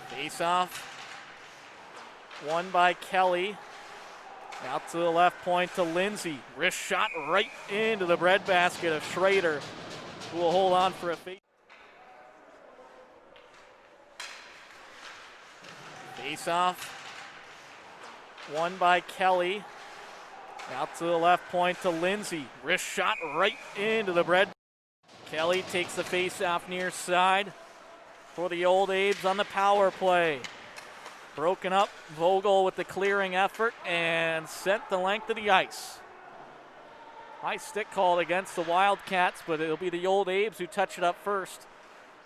Face-off, won by Kelly. Out to the left point to Lindsay. Wrist shot right into the breadbasket of Schrader, who will hold on for a face. Face-off, won by Kelly. Out to the left point to Lindsay. Wrist shot right into the bread. Kelly takes the face-off near side for the Old Abes on the power play. Broken up, Vogel with the clearing effort and sent the length of the ice. High stick called against the Wildcats, but it'll be the Old Abes who touch it up first.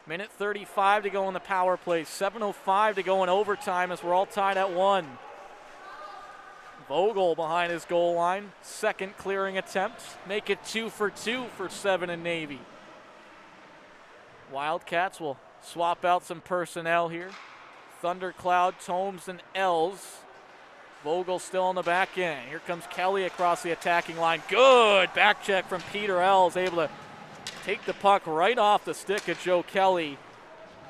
Minute 35 to go in the power play. 7:05 to go in overtime as we're all tied at 1. Vogel behind his goal line. Second clearing attempt. Make it 2 for 2 for 7 and Navy. Wildcats will swap out some personnel here. Thundercloud, Tomes, and Els. Vogel still on the back end. Here comes Kelly across the attacking line. Good back check from Peter Els, able to take the puck right off the stick of Joe Kelly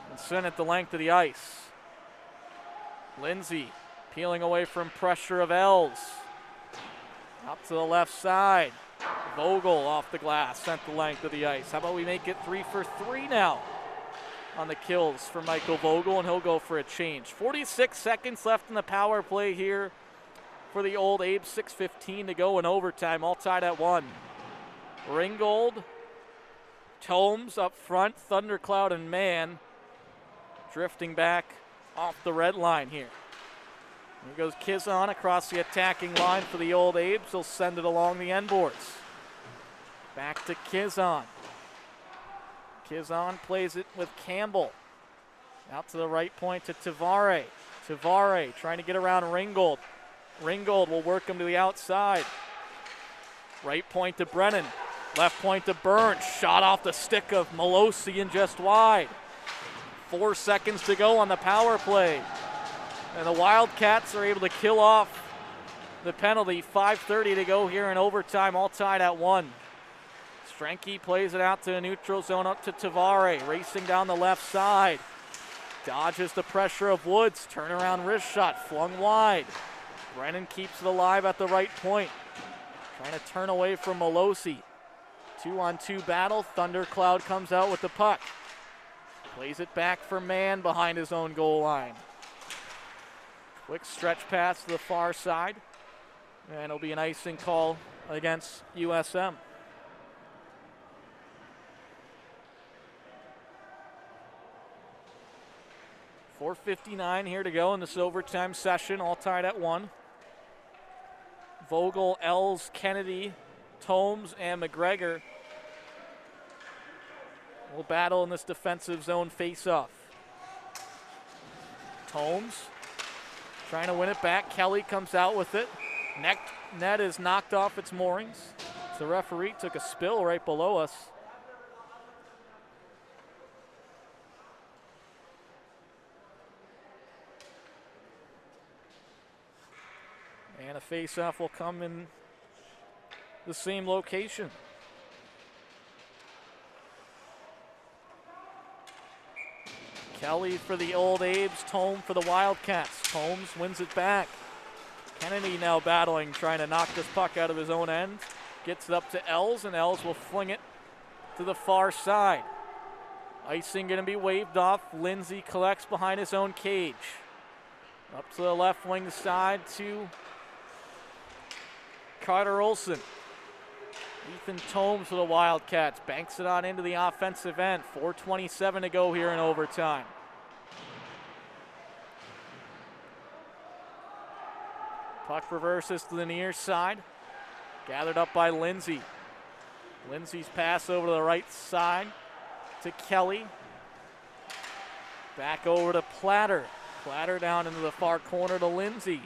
and send it the length of the ice. Lindsay peeling away from pressure of Els. Out to the left side. Vogel off the glass, sent the length of the ice. How about we make it 3 for 3 now on the kills for Michael Vogel, and he'll go for a change. 46 seconds left in the power play here for the Old Abes. 6:15 to go in overtime, all tied at 1. Ringgold, Tomes up front, Thundercloud and Mann drifting back off the red line here. Here goes Kizon across the attacking line for the Old Abes. He'll send it along the end boards. Back to Kizon. Kizon plays it with Campbell. Out to the right point to Tavare. Tavare trying to get around Ringgold. Ringgold will work him to the outside. Right point to Brennan. Left point to Burns. Shot off the stick of Malosi and just wide. 4 seconds to go on the power play. And the Wildcats are able to kill off the penalty. 5:30 to go here in overtime, all tied at 1. Strenke plays it out to the neutral zone, up to Tavare, racing down the left side. Dodges the pressure of Woods. Turnaround wrist shot, flung wide. Brennan keeps it alive at the right point. Trying to turn away from Malosi. 2-on-2 battle. Thundercloud comes out with the puck. Plays it back for Mann behind his own goal line. Quick stretch pass to the far side. And it'll be an icing call against USM. .4:59 here to go in this overtime session, all tied at 1. Vogel, Els, Kennedy, Tomes, and McGregor will battle in this defensive zone face-off. Tomes trying to win it back. Kelly comes out with it. Net is knocked off its moorings. The referee took a spill right below us. And a face-off will come in the same location. Kelly for the Old Abes, Tome for the Wildcats. Tomes wins it back. Kennedy now battling, trying to knock this puck out of his own end. Gets it up to Els, and Els will fling it to the far side. Icing going to be waved off. Lindsay collects behind his own cage. Up to the left wing side to Carter Olsen. Ethan Tomes for the Wildcats. Banks it on into the offensive end. 4:27 to go here in overtime. Puck reverses to the near side. Gathered up by Lindsay. Lindsay's pass over to the right side to Kelly. Back over to Platter. Platter down into the far corner to Lindsay.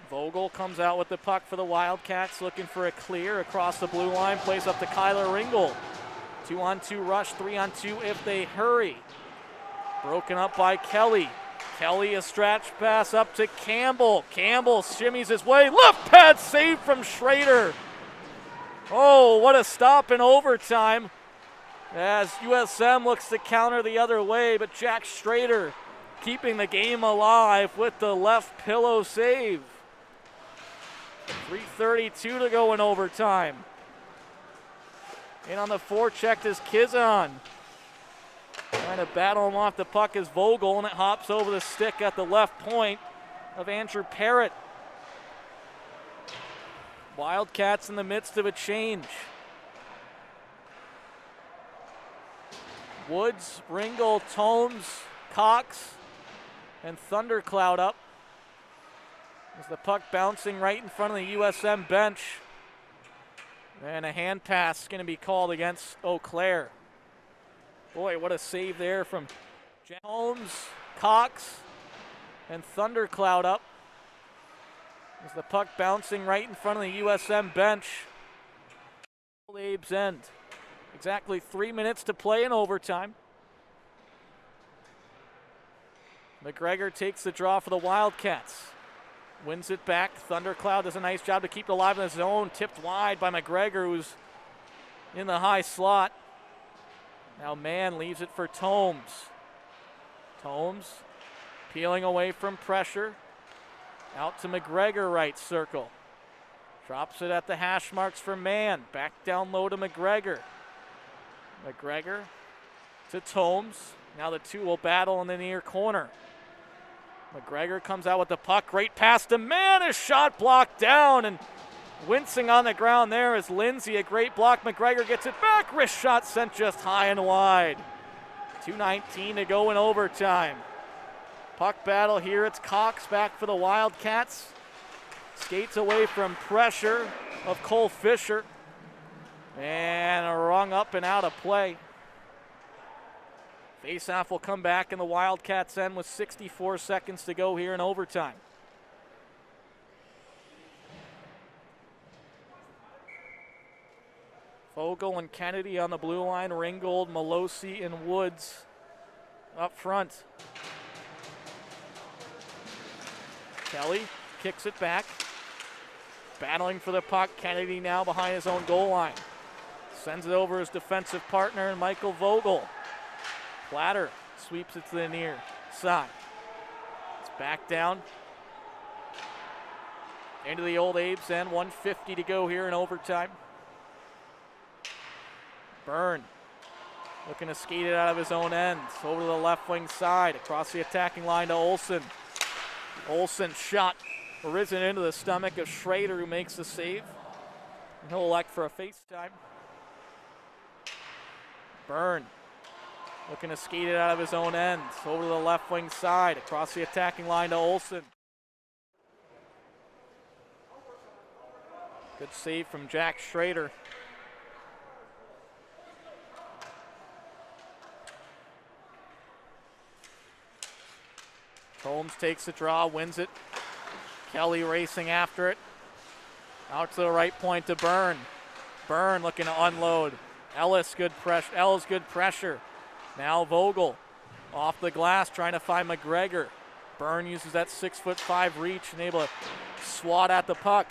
Vogel comes out with the puck for the Wildcats, looking for a clear across the blue line. Plays up to Kyler Ringgold. 2-on-2 rush, 3-on-2 if they hurry. Broken up by Kelly. Kelly, a stretch pass up to Campbell. Campbell shimmies his way. Left pad save from Schrader. Oh, what a stop in overtime. As USM looks to counter the other way, but Jack Schrader keeping the game alive with the left pillow save. 3:32 to go in overtime. In on the forecheck is Kizon. Trying to battle him off the puck is Vogel, and it hops over the stick at the left point of Andrew Parrott. Wildcats in the midst of a change. Woods, Ringgold, Tomes, Cox, and Thundercloud up. As the puck bouncing right in front of the USM bench. And a hand pass going to be called against Eau Claire. Boy, what a save there from Holmes, Cox, and Thundercloud up. As the puck bouncing right in front of the USM bench. Abes end. Exactly 3 minutes to play in overtime. McGregor takes the draw for the Wildcats. Wins it back. Thundercloud does a nice job to keep it alive in the zone. Tipped wide by McGregor, who's in the high slot. Now Mann leaves it for Tomes. Tomes peeling away from pressure. Out to McGregor, right circle. Drops it at the hash marks for Mann. Back down low to McGregor. McGregor to Tomes. Now the two will battle in the near corner. McGregor comes out with the puck. Great pass to Mann. A shot blocked down, and wincing on the ground there is Lindsay. A great block. McGregor gets it back. Wrist shot sent just high and wide. 2:19 to go in overtime. Puck battle here. It's Cox back for the Wildcats. Skates away from pressure of Cole Fisher. And a rung up and out of play. Faceoff will come back in the Wildcats' end with 64 seconds to go here in overtime. Vogel and Kennedy on the blue line. Ringgold, Malosi, and Woods up front. Kelly kicks it back. Battling for the puck. Kennedy now behind his own goal line. Sends it over his defensive partner, Michael Vogel. Platter sweeps it to the near side. It's back down into the old Abes end. 1:50 to go here in overtime. Byrne looking to skate it out of his own end. Over to the left wing side, across the attacking line to Olsen. Olsen shot risen into the stomach of Schrader, who makes the save. And he'll elect for a face time. Byrne looking to skate it out of his own end. Over to the left wing side, across the attacking line to Olsen. Good save from Jack Schrader. Holmes takes the draw, wins it. Kelly racing after it. Out to the right point to Byrne. Byrne looking to unload. Ellis good pressure. Now Vogel off the glass trying to find McGregor. Byrne uses that 6'5" reach and able to swat at the puck.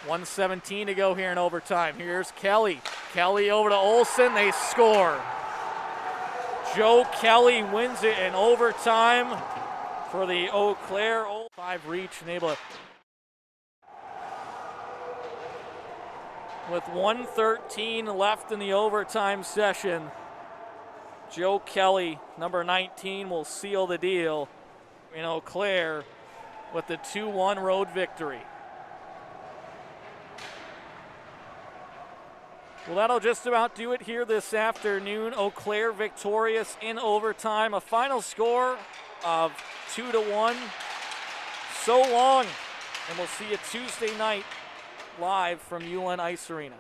1:17 to go here in overtime. Here's Kelly. Kelly over to Olsen. They score. Joe Kelly wins it in overtime for the Eau Claire. 5 reach and able to. With 1:13 left in the overtime session, Joe Kelly, number 19, will seal the deal in Eau Claire with the 2-1 road victory. Well, that'll just about do it here this afternoon. Eau Claire victorious in overtime. A final score of 2-1. So long, and we'll see you Tuesday night live from ULN Ice Arena.